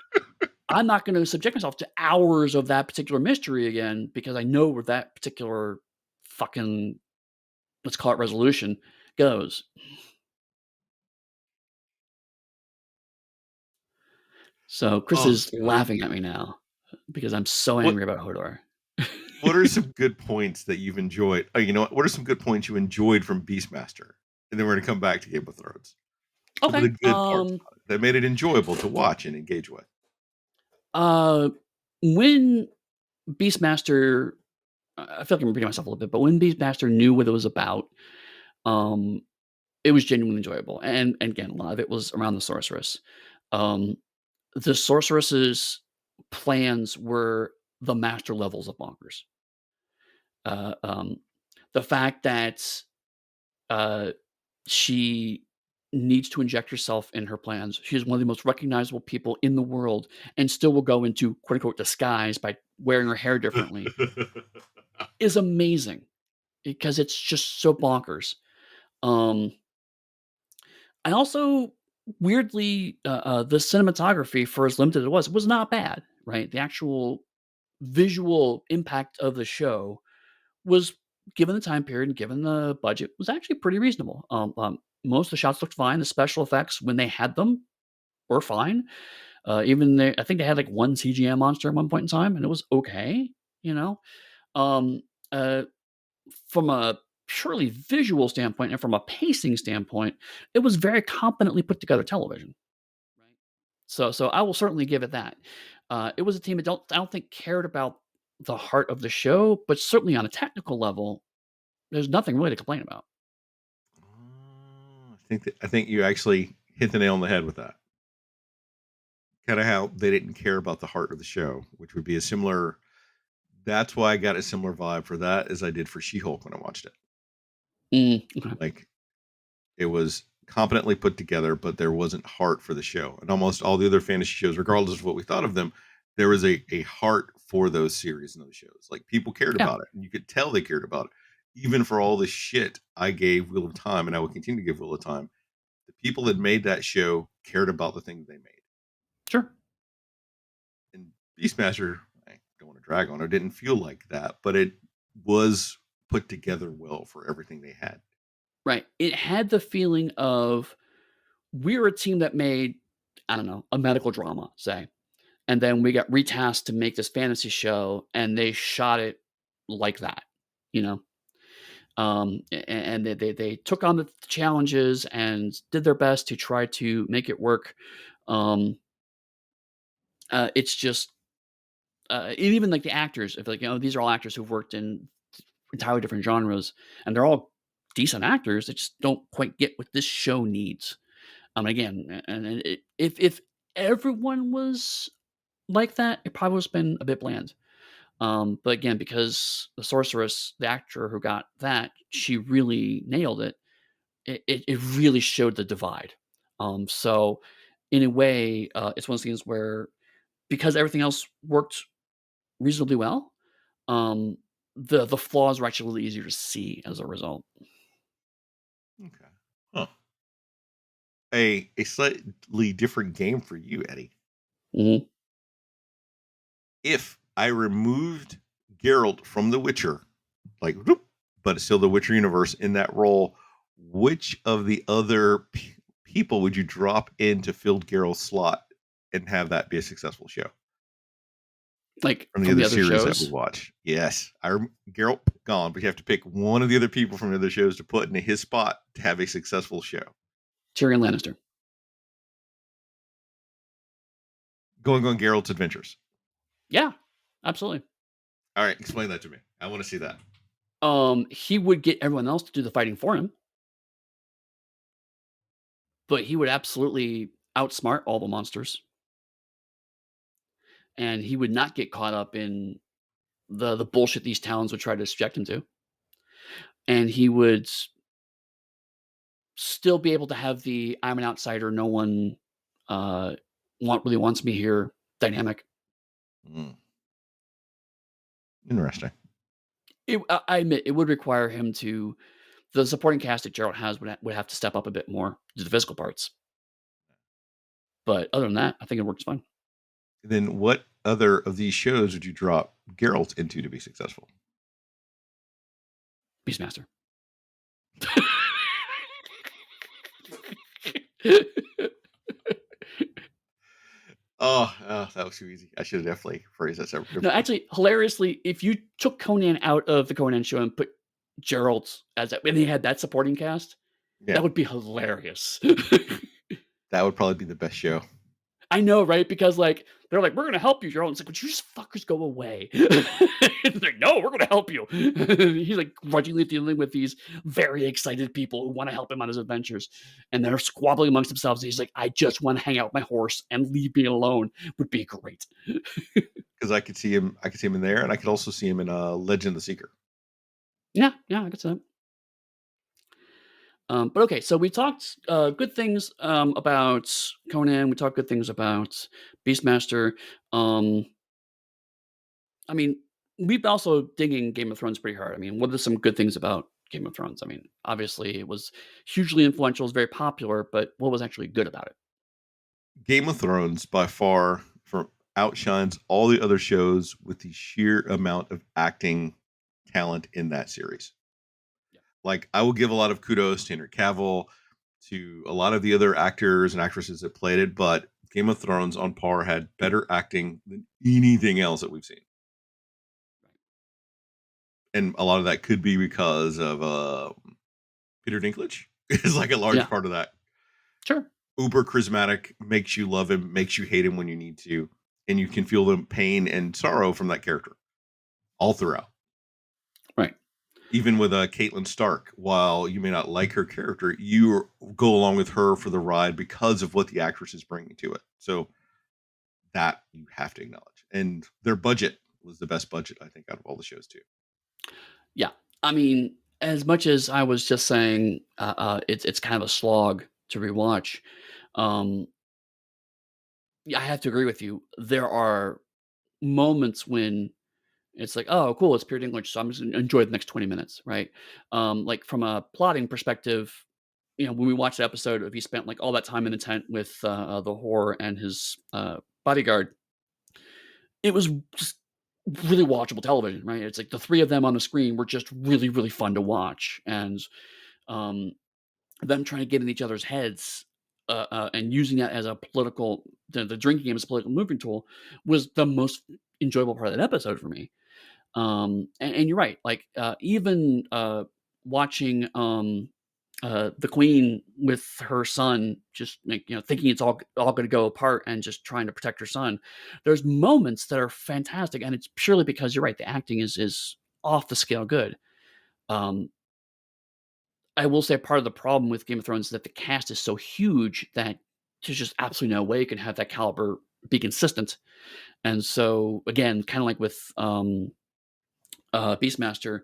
I'm not going to subject myself to hours of that particular mystery again because I know where that particular fucking, let's call it resolution, goes. So Chris oh, is laughing at me now because I'm so what angry about Hodor. what are some good points that you've enjoyed? Oh, you know what are some good points you enjoyed from Beastmaster? And then we're gonna come back to Game of Thrones. Some of Okay. the good parts about it that made it enjoyable to watch and engage with. Uh, when Beastmaster, I feel like I'm repeating myself a little bit, but when Beastmaster knew what it was about, um, it was genuinely enjoyable. And again, a lot of it was around the sorceress. Um, the sorceress's plans were the master levels of bonkers. Uh, um, the fact that uh, she needs to inject herself in her plans. She's one of the most recognizable people in the world and still will go into quote unquote disguise by wearing her hair differently is amazing because it's just so bonkers. Um, I also weirdly, the cinematography for as limited as it was not bad, right? The actual visual impact of the show was, given the time period and given the budget, was actually pretty reasonable. Most of the shots looked fine. The special effects, when they had them, were fine. I think they had like one CGI monster at one point in time, and it was okay. You know, um, uh, from a purely visual standpoint and from a pacing standpoint, it was very competently put together television. Right. So I will certainly give it that. It was a team that I don't think cared about the heart of the show, but certainly on a technical level, there's nothing really to complain about. I think you actually hit the nail on the head with that. Kinda how they didn't care about the heart of the show, which would be a similar that's why I got a similar vibe for that as I did for She-Hulk when I watched it. Okay. Like, it was competently put together, but there wasn't heart for the show. And almost all the other fantasy shows, regardless of what we thought of them, there was a heart for those series and those shows. Like, people cared Yeah, about it, and you could tell they cared about it. Even for all the shit I gave Wheel of Time, and I will continue to give Wheel of Time, the people that made that show cared about the thing they made. sure. And Beastmaster, I don't want to drag on it, didn't feel like that, but it was put together well for everything they had. Right. It had the feeling of we're a team that made, I don't know, a medical drama, say, and then we got retasked to make this fantasy show, and they shot it like that, you know? And they took on the challenges and did their best to try to make it work. Um, it's just, and even like the actors, if like, these are all actors who've worked in entirely different genres, and they're all decent actors. They just don't quite get what this show needs. Again, and if everyone was like that, it probably would have been a bit bland. But again, because the sorceress, the actor who got that, she really nailed it. It really showed the divide. So in a way, it's one of those things where because everything else worked reasonably well, um, the flaws were actually really easier to see as a result. Okay. Huh. A slightly different game for you, Eddie. Mhm. If I removed Geralt from The Witcher, like whoop, but it's still the Witcher universe in that role. Which of the other people would you drop in to fill Geralt's slot and have that be a successful show Like, from the from other the other series that we shows, watch? Yes, Geralt gone, but you have to pick one of the other people from the other shows to put into his spot to have a successful show. Tyrion Lannister. Going on Geralt's adventures. Yeah, absolutely. All right, explain that to me. I want to see that. He would get everyone else to do the fighting for him, but he would absolutely outsmart all the monsters, and he would not get caught up in the bullshit these towns would try to subject him to, and he would still be able to have the "I'm an outsider, no one, really wants me here" dynamic. Mm, interesting. I admit it would require him to the supporting cast that Gerald has would have to step up a bit more to the physical parts, but other than that, I think it works fine. Then what other of these shows would you drop Geralt into to be successful? Beastmaster. That was too easy. I should have definitely phrased that separate No, differently. actually, hilariously, if you took Conan out of the Conan show and put Gerald as that and he had that supporting cast, Yeah, that would be hilarious. that would probably be the best show. I know, right? Because, like, they're like, "We're gonna help you, Gerald." It's like, "Would you just fuckers go away?" It's like, "No, we're gonna help you." He's, like, grudgingly dealing with these very excited people who wanna help him on his adventures, and they're squabbling amongst themselves, he's like, "I just wanna hang out with my horse and leave me alone," would be great. Because I could see him in there, and I could also see him in Legend of the Seeker. Yeah, yeah, I could see that. But okay, so we talked good things about Conan. We talked good things about Beastmaster. Um, I mean, we've been also digging Game of Thrones pretty hard. I mean, what are some good things about Game of Thrones? I mean, obviously it was hugely influential, it was very popular, but what was actually good about it? Game of Thrones by far from outshines all the other shows with the sheer amount of acting talent in that series. Yeah, Like, I will give a lot of kudos to Henry Cavill, to a lot of the other actors and actresses that played it, but Game of Thrones on par had better acting than anything else that we've seen. And a lot of that could be because of Peter Dinklage is like a large yeah, part of that. sure, Uber charismatic, makes you love him, makes you hate him when you need to, and you can feel the pain and sorrow from that character all throughout. right. Even with Caitlin Stark, while you may not like her character, you go along with her for the ride because of what the actress is bringing to it. So that you have to acknowledge. And their budget was the best budget, I think, out of all the shows too. Yeah, I mean, as much as I was just saying, it's kind of a slog to rewatch. Um, yeah, I have to agree with you. There are moments when it's like, "Oh, cool, it's Peter Dinklage, so I'm just gonna enjoy the next 20 minutes," right? Like, from a plotting perspective, when we watched the episode of he spent, like, all that time in the tent with, the whore and his, bodyguard, it was just really watchable television, right? It's like the 3 of them on the screen were just really, really fun to watch, and, um, them trying to get in each other's heads, and using that as a political the drinking game as a political moving tool was the most enjoyable part of that episode for me. And you're right. Like even watching the queen with her son, just like thinking it's all going to go apart and just trying to protect her son. There's moments that are fantastic, and it's purely because you're right. The acting is off the scale good. Um, I will say part of the problem with Game of Thrones is that the cast is so huge that there's just absolutely no way you can have that caliber be consistent. And so again, kind of like with Beastmaster,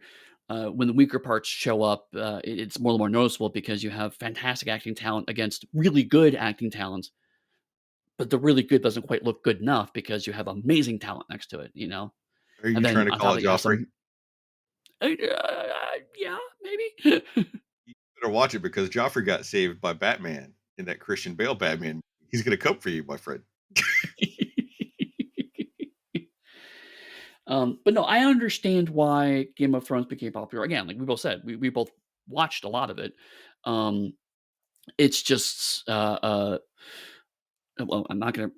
when the weaker parts show up, it's more and more noticeable because you have fantastic acting talent against really good acting talent, but the really good doesn't quite look good enough because you have amazing talent next to it. Are And you trying then to on top call of it that, you have Joffrey? some, yeah, maybe. You better watch it because Joffrey got saved by Batman in that Christian Bale Batman. He's gonna come for you, my friend. But no, I understand why Game of Thrones became popular. Again, like we both said, we both watched a lot of it. Um, it's just, well, I'm not gonna.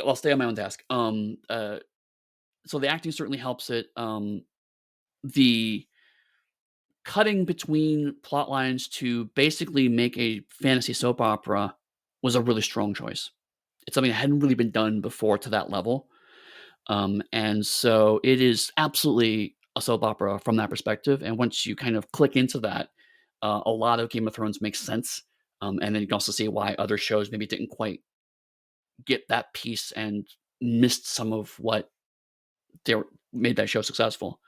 I'll stay on my own task. So the acting certainly helps it. The cutting between plot lines to basically make a fantasy soap opera was a really strong choice. It's something that hadn't really been done before to that level. And so it is absolutely a soap opera from that perspective. And once you kind of click into that, a lot of Game of Thrones makes sense. And then you can also see why other shows maybe didn't quite get that piece and missed some of what made that show successful.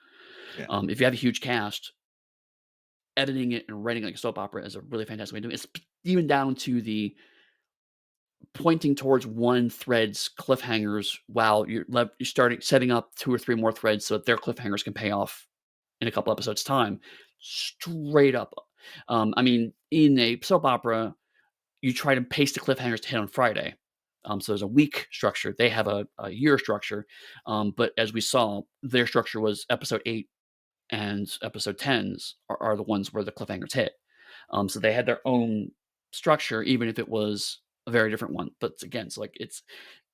Yeah. If you have a huge cast, editing it and writing it like a soap opera is a really fantastic way to do it. It's even down to the pointing towards one thread's cliffhangers while you're starting setting up 2 or 3 more threads so that their cliffhangers can pay off in a couple episodes' time. Straight up. I mean, in a soap opera, you try to pace the cliffhangers to hit on Friday. So there's a week structure. They have a year structure. But as we saw, their structure was episode 8 and episode 10s are the ones where the cliffhangers hit. So they had their own structure, even if it was a very different one. But again, it's like it's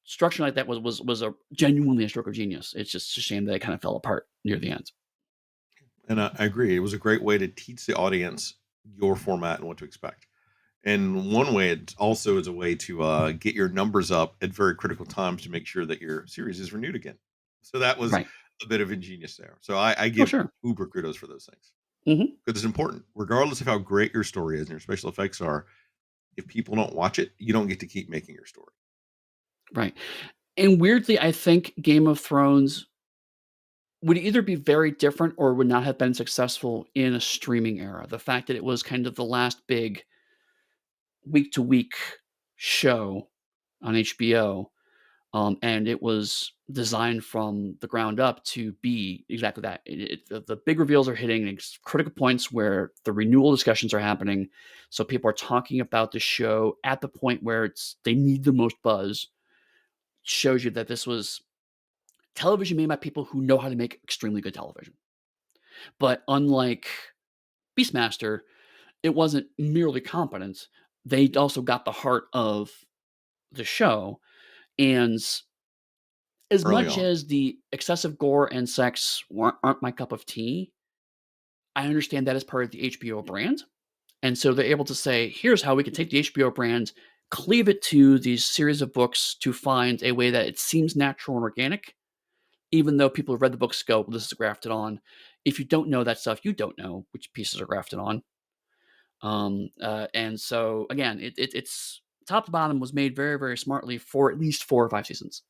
structure like that was a genuinely a stroke of genius. It's just a shame that it kind of fell apart near the end. And I agree. It was a great way to teach the audience your format and what to expect. And one way it also is a way to get your numbers up at very critical times to make sure that your series is renewed again. So that was Right. a bit of ingenious there. So I Oh, give sure. uber kudos for those things Hmm. because it's important, regardless of how great your story is and your special effects are. If people don't watch it, you don't get to keep making your story. Right. And weirdly, I think Game of Thrones would either be very different or would not have been successful in a streaming era. The fact that it was kind of the last big week to week show on HBO. And it was designed from the ground up to be exactly that. The big reveals are hitting critical points where the renewal discussions are happening. So people are talking about the show at the point where they need the most buzz. Shows you that this was television made by people who know how to make extremely good television. But unlike Beastmaster, it wasn't merely competent. They also got the heart of the show. And as Early much on. as the excessive gore and sex aren't my cup of tea, I understand that as part of the HBO brand. And so they're able to say, here's how we can take the HBO brand, cleave it to these series of books to find a way that it seems natural and organic, even though people have read the books go, well, this is grafted on. If you don't know that stuff, you don't know which pieces are grafted on. And so again, it's top to bottom was made very, very smartly for at least 4 or 5 seasons.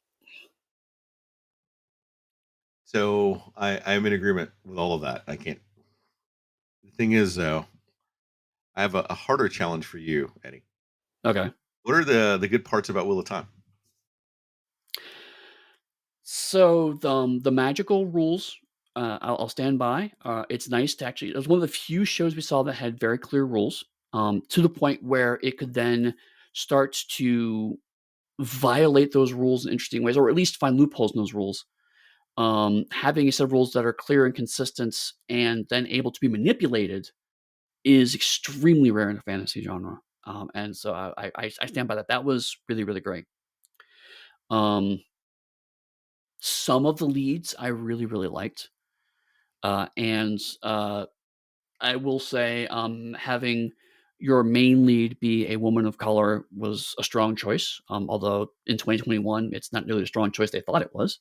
So I'm in agreement with all of that. I can't. The thing is, though, I have a harder challenge for you, Eddie. Okay. What are the good parts about Wheel of Time? So the magical rules, I'll stand by. It's nice to actually. It was one of the few shows we saw that had very clear rules, to the point where it could then start to violate those rules in interesting ways, or at least find loopholes in those rules. Having a set of rules that are clear and consistent, and then able to be manipulated, is extremely rare in the fantasy genre. And so I stand by that. That was really really great. Um, some of the leads I really really liked. And I will say, having your main lead be a woman of color was a strong choice. Although in 2021, it's not nearly a strong choice they thought it was.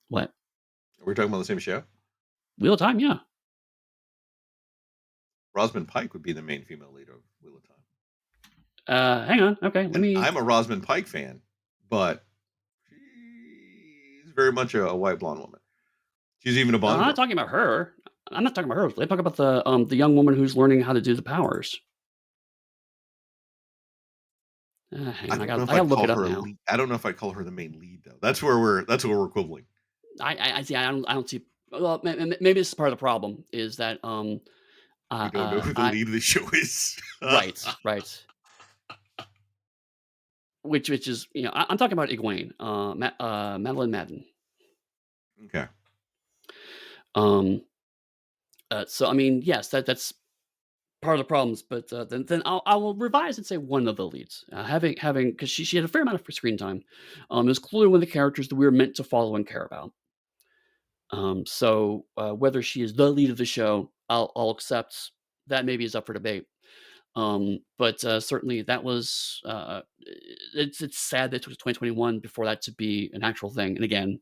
What? Are we talking about the same show? Wheel of Time? Yeah. Rosamund Pike would be the main female lead of Wheel of Time. Hang on. Okay, let And me. I'm a Rosamund Pike fan, but she's very much a white blonde woman. She's even a I'm Bond not girl. talking about her. I'm not talking about her. I'm talking about the young woman who's learning how to do the powers. Hang I on. don't know if I got to I'd look call it up her a now. lead. I don't know if I'd call her the main lead though. That's where we're quibbling. I see. I don't see. Well, maybe this is part of the problem is that We don't know who the I lead of the show is. right. which is, I'm talking about Egwene, Madeline Madden. Okay. Um, so I mean, yes, that's part of the problems, but then I will revise and say one of the leads, having because she had a fair amount of screen time. It was clearly one of the characters that we were meant to follow and care about. So whether she is the lead of the show, I'll accept that. Maybe is up for debate. But certainly that was it's sad that it took 2021 before that to be an actual thing. And again,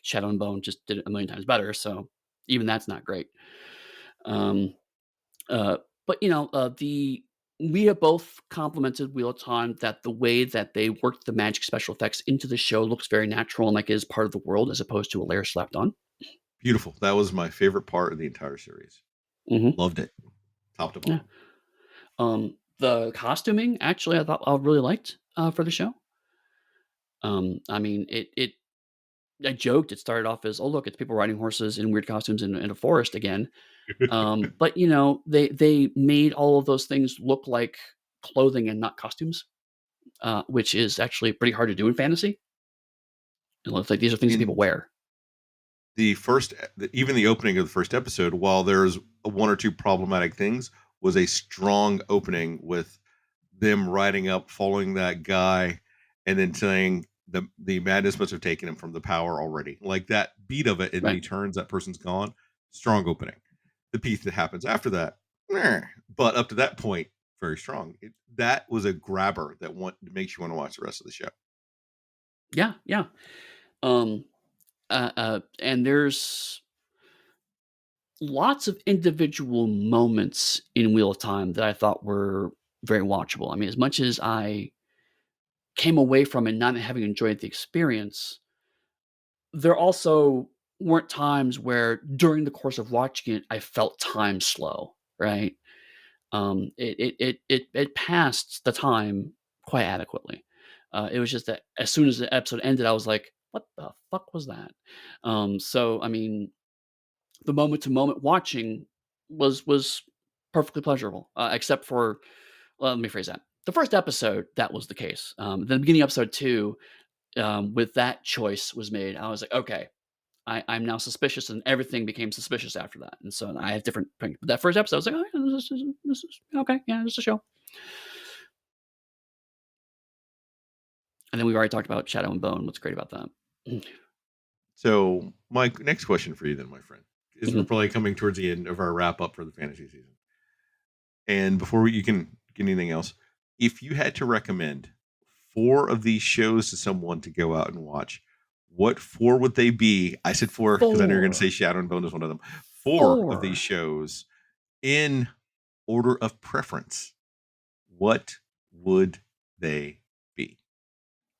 Shadow and Bone just did it a million times better. So even that's not great. Um, uh, but the we have both complimented Wheel of Time that the way that they worked the magic special effects into the show looks very natural and like it is part of the world as opposed to a layer slapped on. Beautiful. That was my favorite part of the entire series. Hmm. Loved it, top to Yeah. bottom. The costuming actually I thought I really liked for the show. I mean, I joked it started off as, "Oh, look, it's people riding horses in weird costumes in a forest again." But, they made all of those things look like clothing and not costumes, which is actually pretty hard to do in fantasy. It looks like these are things that people In wear. even the opening of the first episode, while there's one or two problematic things, was a strong opening with them riding up, following that guy, and then saying the madness must have taken him from the power already. Like that beat of it, and then Right. he turns, that person's gone. Strong opening. The piece that happens after that, meh, but up to that point, very strong. That was a grabber that makes you want to watch the rest of the show. Yeah, yeah. Um, and there's lots of individual moments in Wheel of Time that I thought were very watchable. I mean, as much as I came away from it not having enjoyed the experience, there also weren't times where during the course of watching it, I felt time slow, right? It passed the time quite adequately. It was just that as soon as the episode ended, I was like, "What the fuck was that?" So I mean, the moment to moment watching was perfectly pleasurable, except for, well, let me phrase that. The first episode, that was the case. The beginning of episode 2, with that choice was made, I was like, "Okay, I'm now suspicious," and everything became suspicious after that, and so I have different things. But that first episode, I was like, "Oh, yeah, this is okay, yeah, this is a show." And then we've already talked about Shadow and Bone. What's great about that? So, my next question for you, then, my friend, is we're Mhm. probably coming towards the end of our wrap up for the fantasy season. And before you can get anything else, if you had to recommend four of these shows to someone to go out and watch, what four would they be? I said four because I know you're going to say 4. Shadow and Bone is one of them. Four of these 4. shows in order of preference. What would they be?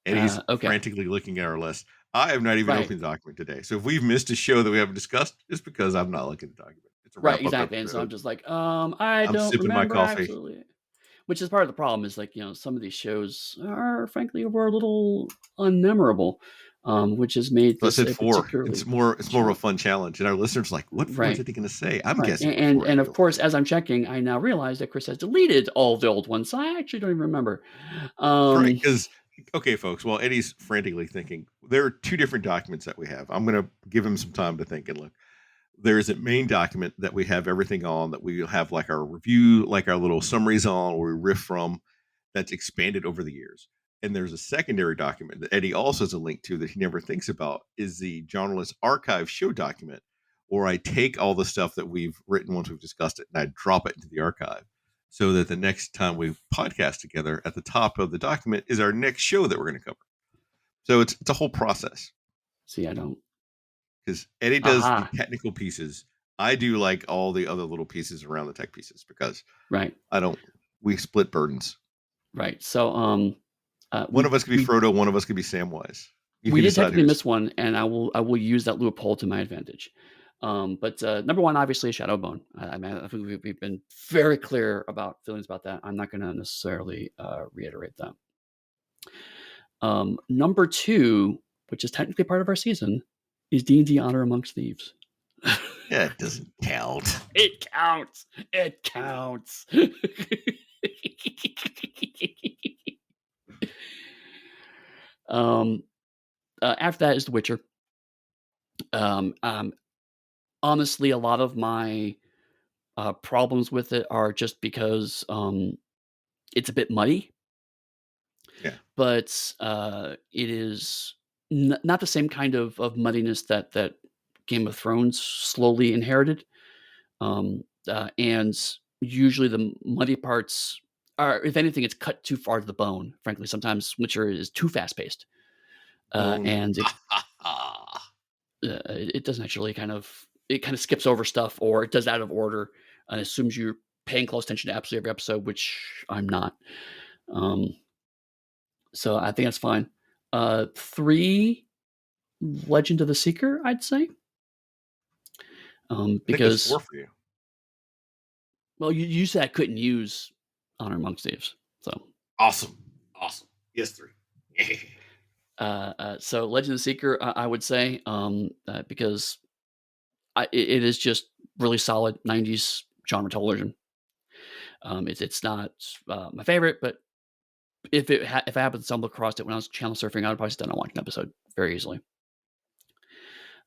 Eddie's Okay. frantically looking at our list. I have not even Right. opened the document today. So if we've missed a show that we haven't discussed, it's because I'm not looking at the document. It's a Right, wrap up exactly, and so I'm episode. just like, I I'm don't sipping my remember coffee. absolutely. Which is part of the problem is, like, some of these shows are frankly were a little unmemorable, which has made So I this said a four. It's particularly more of a challenge. fun challenge. And our listeners are like, what four is Right. Eddie going to say? I'm Right, guessing and what four and Eddie of will course, say. as I'm checking, I now realize that Chris has deleted all the old ones, so I actually don't even remember. That's right. Um, Because, okay, folks, while Eddie's frantically thinking, there are two different documents that we have. I'm going to give him some time to think and look. There's a main document that we have everything on, that we have like our review, like our little summaries on, where we riff from, that's expanded over the years. And there's a secondary document that Eddie also has a link to that he never thinks about, is the Journalist Archive show document, where I take all the stuff that we've written once we've discussed it and I drop it into the archive so that the next time we podcast together, at the top of the document is our next show that we're going to cover. So it's a whole process, see, I don't. because Eddie does the Aha! technical pieces. I do like all the other little pieces around the tech pieces because Right, I don't. We split burdens. right. So, One of us could be Frodo. One of us could be Samwise. You we can did decide technically who's. miss one, and I will use that loophole to my advantage. But number one, obviously, is Shadowbone. I mean, I think we've been very clear about feelings about that. I'm not going to necessarily reiterate that. Number two, which is technically part of our season, is D&D Honor Amongst Thieves. Yeah, it doesn't count. It counts. It counts. Um, After that is The Witcher. Um, um, Honestly, a lot of my problems with it are just because it's a bit muddy, Yeah. but it is not the same kind of muddiness that Game of Thrones slowly inherited. And usually the muddy parts are, if anything, it's cut too far to the bone. Frankly, sometimes Witcher is too fast paced, Bone. and it doesn't actually it kind of skips over stuff, or it does it out of order and assumes you're paying close attention to absolutely every episode, which I'm not. Um, so I think that's fine. Three, Legend of the Seeker, I'd say, I think that's because 4 for you. well, you said I couldn't use Honor Amongst Thieves, so Awesome. Awesome. Yes, 3. so Legend of the Seeker, I would say, because it is just really solid '90s genre television. It's not my favorite, but if I happened to stumble across it when I was channel surfing, I would probably sit down and watch an episode very easily.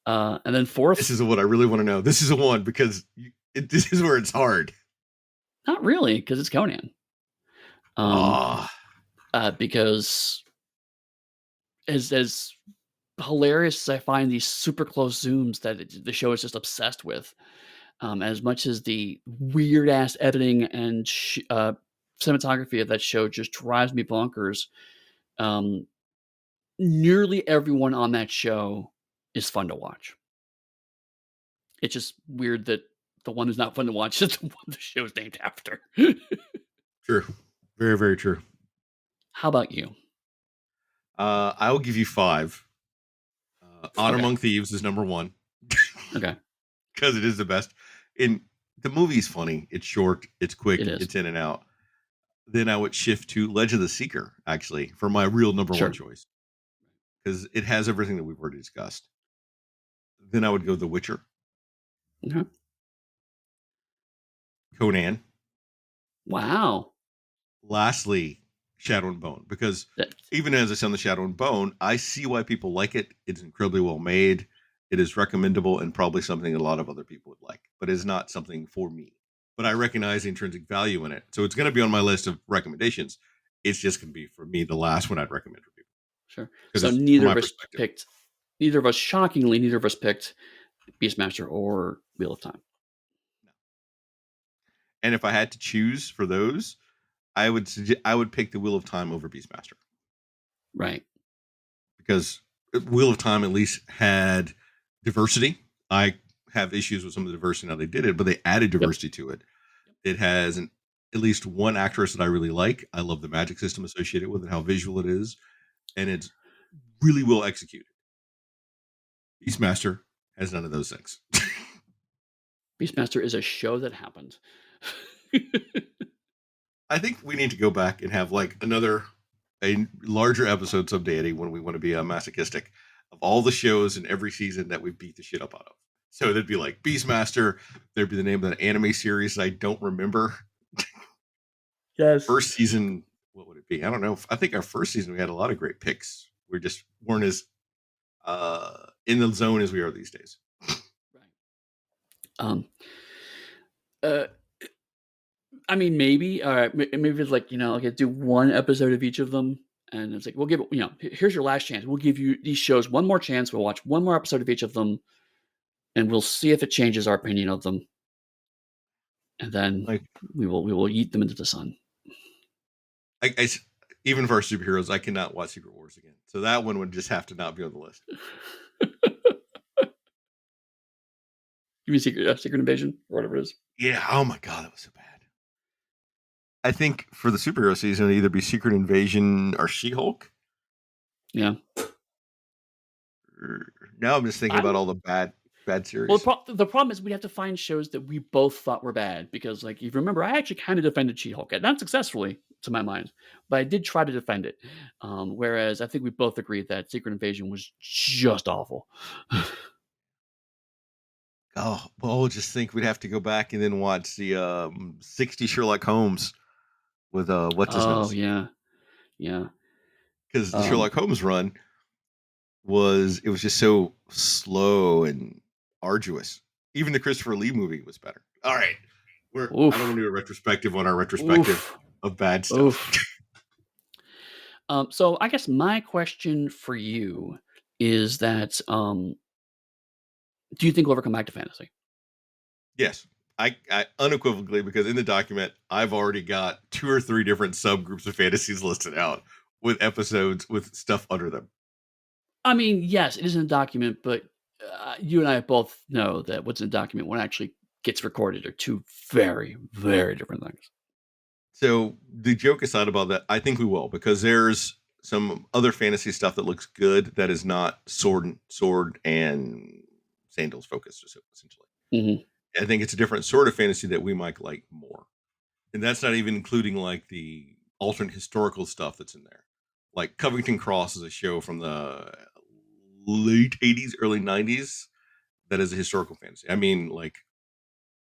And then This fourth, is what I really wanna know. This is a 1 because this is where it's hard. not really, because it's Conan. Um, Ah, because as hilarious as I find these super close zooms that the show is just obsessed with, as much as the weird ass editing and cinematography of that show just drives me bonkers. Um, Nearly everyone on that show is fun to watch. It's just weird that the one who's not fun to watch is the one the show is named after. true. Very, very true. How about you? I will give you 5. Honor Okay, Among Thieves is number 1 okay, because it is the best. And the movie's funny. It's short, it's it quick, is. it's in and out. Then I would shift to Legend of the Seeker, actually, for my real number 1 Sure. choice because it has everything that we've already discussed. Then I would go The Witcher, Okay. Conan, Wow. lastly, Shadow and Bone, because That even as I said on the Shadow and Bone, I see why people like it. It's incredibly well made. It is recommendable and probably something a lot of other people would like, but it's not something for me. But I recognize the intrinsic value in it. So it's going to be on my list of recommendations. It's just going to be for me the last one I'd recommend for people sure. because So it's from neither my of us perspective. picked. Neither of us, shockingly, neither of us picked Beastmaster or Wheel of Time. And if I had to choose for those, I would pick the Wheel of Time over Beastmaster Right. because Wheel of Time at least had diversity. I have issues with some of the diversity how they did it, but they added Yep. diversity to it. It has at least one actress that I really like. I love the magic system associated with it, how visual it is, and it's really well executed. Beastmaster has none of those things. Beastmaster is a show that happened. I think we need to go back and have like a larger episode someday, Eddie, when we want to be masochistic of all the shows in every season that we beat the shit up out of. So there'd be like Beastmaster. There'd be the name of an anime series I don't remember. Yes. First season, what would it be? I don't know. I think our first season we had a lot of great picks. We just weren't as in the zone as we are these days. Right. Um, uh, I mean, maybe. All right. Maybe it's like, okay, do one episode of each of them. And it's like, we'll give it, here's your last chance. We'll give you these shows one more chance. We'll watch one more episode of each of them and we'll see if it changes our opinion of them. And then Like we will eat them into the sun. I even for our superheroes, I cannot watch Secret Wars again. So that one would just have to not be on the list. You mean Secret Invasion or whatever it is? Yeah. Oh my god, that was so bad. I think for the superhero season, it'd either be Secret Invasion or She Hulk. Yeah. Now I'm just thinking I about would. all the bad Well, series. the problem is we'd have to find shows that we both thought were bad because, like, if you remember, I actually kind of defended She-Hulk, not successfully to my mind, but I did try to defend it. Whereas I think we both agreed that Secret Invasion was just awful. Oh, well, just think we'd have to go back and then watch the 60 Sherlock Holmes with what's his Oh nose. yeah, yeah. because the Um, Sherlock Holmes run it was just so slow and arduous. Even the Christopher Lee movie was better. All right. I don't want oof, to do a retrospective on our retrospective oof, of bad stuff. oof. So I guess my question for you is that, do you think we'll ever come back to fantasy? Yes. I unequivocally, because in the document, I've already got 2 or 3 different subgroups of fantasies listed out with episodes with stuff under them. I mean, yes, it is in a document, but, you and I both know that what's in a document, when it actually gets recorded, are two very, very different things. So the joke aside about that, I think we will, because there's some other fantasy stuff that looks good that is not sword and sandals focused, essentially. Mhm. I think it's a different sort of fantasy that we might like more. And that's not even including like the alternate historical stuff that's in there. Like Covington Cross is a show from the late 80s, early 90s that is a historical fantasy. I mean, like,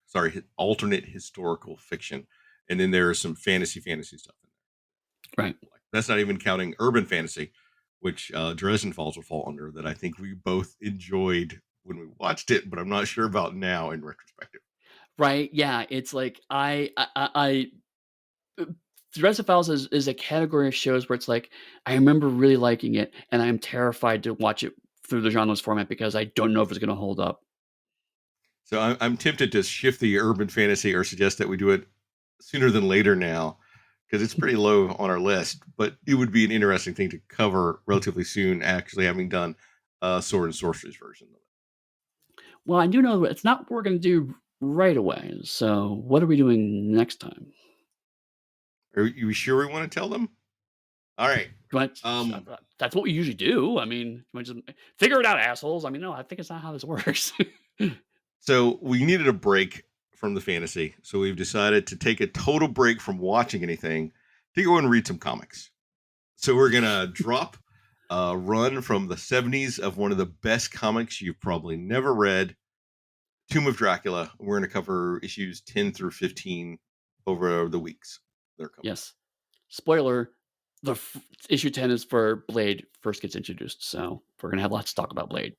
sorry, alternate historical fiction. And then there's some fantasy stuff in Right. there. Like, that's not even counting urban fantasy, which Dresden Falls will fall under, that I think we both enjoyed when we watched it, but I'm not sure about now in retrospective. Right, yeah, it's like uh, Dresden Files is a category of shows where it's like, I remember really liking it, and I'm terrified to watch it through the genres format because I don't know if it's gonna hold up. So I'm tempted to shift the urban fantasy or suggest that we do it sooner than later now, because it's pretty low on our list. But it would be an interesting thing to cover relatively soon, actually having done a sword and sorceries version of it. Well, I do know it's not what we're gonna do right away, so what are we doing next time? Are you sure we want to tell them? All right. Do I Um, that's what we usually do. I mean, you wanna just figure it out, assholes. I mean, no, I think it's not how this works. so we needed a break from the fantasy, so we've decided to take a total break from watching anything to go and read some comics. So we're gonna drop a run from the 70s of one of the best comics you've probably never read, Tomb of Dracula. We're going to cover issues 10 through 15 over the weeks they're coming out. Yes. Spoiler, the issue 10 is for Blade first gets introduced, so we're gonna have lots to talk about Blade.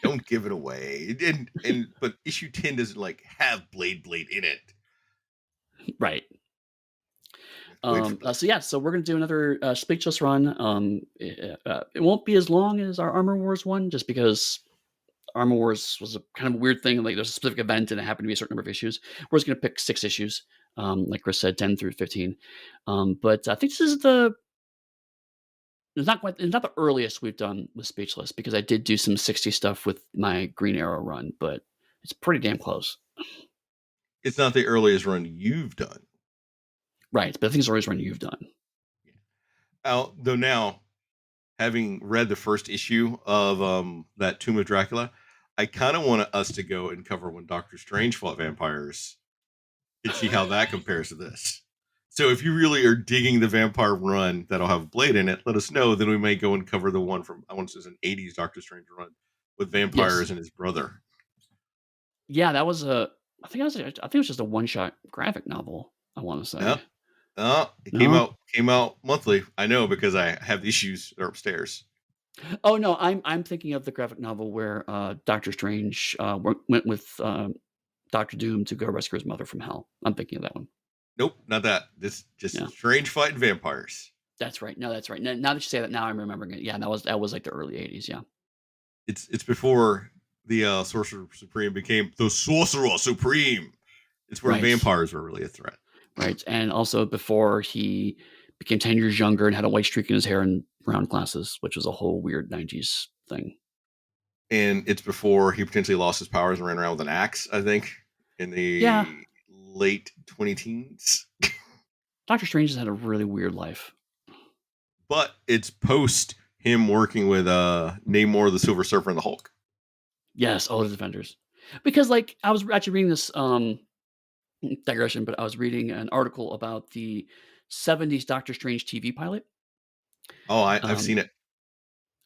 Don't give it away. And but issue 10 doesn't like have Blade in it. Right. You have to wait for that. So yeah, so we're gonna do another Speechless run. It won't be as long as our Armor Wars one, just because Armor Wars was a kind of weird thing. Like there's a specific event and it happened to be a certain number of issues. We're just gonna pick 6 issues, like Chris said, 10 through 15. But I think this is it's not the earliest we've done with Speechless because I did do some 60 stuff with my Green Arrow run, but it's pretty damn close. It's not the earliest run you've done. Right, but I think it's the earliest run you've done. Though now, having read the first issue of that Tomb of Dracula, I kind of want us to go and cover when Doctor Strange fought vampires and see how that compares to this. So if you really are digging the vampire run that'll have Blade in it, let us know. Then we may go and cover the one from I want to say an '80s Doctor Strange run with Yes. vampires and his brother. Yeah, that was a I think it was just a one-shot graphic novel, I wanna Yeah, say. it No? came out monthly. I know because I have the issues that are upstairs. Oh, no, I'm thinking of the graphic novel where, Doctor Strange, went with, Doctor Doom to go rescue his mother from hell. I'm thinking of that one. Nope, not that. This just Yeah, Strange fighting vampires. that's right. No, that's right. Now that you say that, now I'm remembering it. Yeah, that was, like, the early '80s, yeah. It's before the Sorcerer Supreme became the Sorcerer Supreme. It's where Right, vampires were really a threat. right, and also before he became 10 years younger and had a white streak in his hair and brown glasses, which was a whole weird '90s thing. And it's before he potentially lost his powers and ran around with an axe, I think, in Yeah, the late 20 teens. Doctor Strange has had a really weird life. But it's post him working with Namor, the Silver Surfer, and the Hulk. Yes, all the Defenders. Because, like, I was actually reading this, digression, but I was reading an article about the '70s Doctor Strange TV pilot. Oh, I've Um, seen it.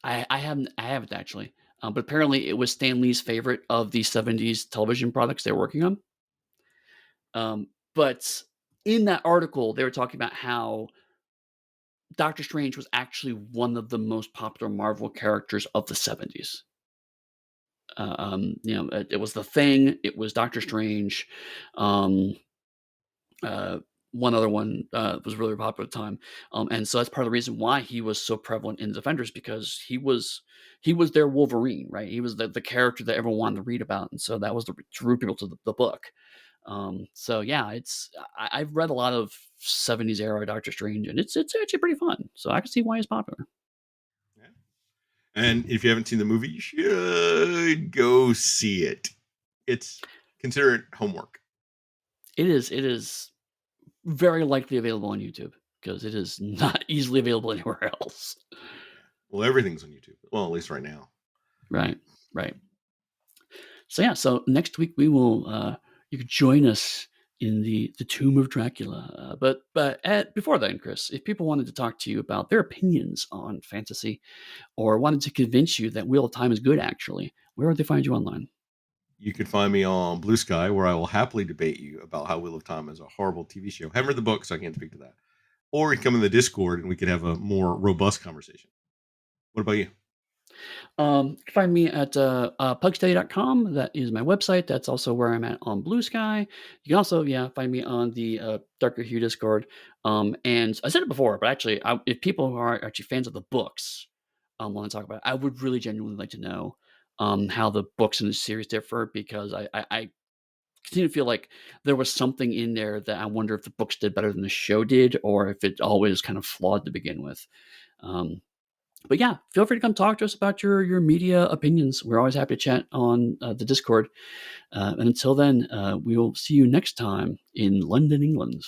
I haven't actually, but apparently it was Stan Lee's favorite of the '70s television products they were working on. But in that article, they were talking about how Doctor Strange was actually one of the most popular Marvel characters of the 70s. It was The Thing, it was Doctor Strange, um, uh, one other one was really popular at the time, and so that's part of the reason why he was so prevalent in Defenders because he was their Wolverine, right? He was the character that everyone wanted to read about, and so that was the drew people to the book. So yeah, I've read a lot of 70s era Doctor Strange, and it's actually pretty fun. So I can see why it's popular. Yeah. And if you haven't seen the movie, you should go see it. It's consider it homework. It is very likely available on YouTube because it is not easily available anywhere else. Yeah. Well, everything's on YouTube. Well, at least right now. Right, right. So yeah, so next week we will you could join us in the Tomb of Dracula. But before then, Chris, if people wanted to talk to you about their opinions on fantasy or wanted to convince you that Wheel of Time is good, actually, where would they find you online? You can find me on Blue Sky, where I will happily debate you about how Wheel of Time is a horrible TV show. Haven't read the book, so I can't speak to that. Or you can come in the Discord and we can have a more robust conversation. What about you? You can find me at pugstudy.com. That is my website. That's also where I'm at on Blue Sky. You can also, yeah, find me on the Darker Hue Discord. And I said it before, but actually, if people are actually fans of the books want to talk about it, I would really genuinely like to know how the books in the series differ because I continue to feel like there was something in there that I wonder if the books did better than the show did or if it always kind of flawed to begin with. Um, but yeah, feel free to come talk to us about your media opinions. We're always happy to chat on the Discord. And until then, we will see you next time in London, England.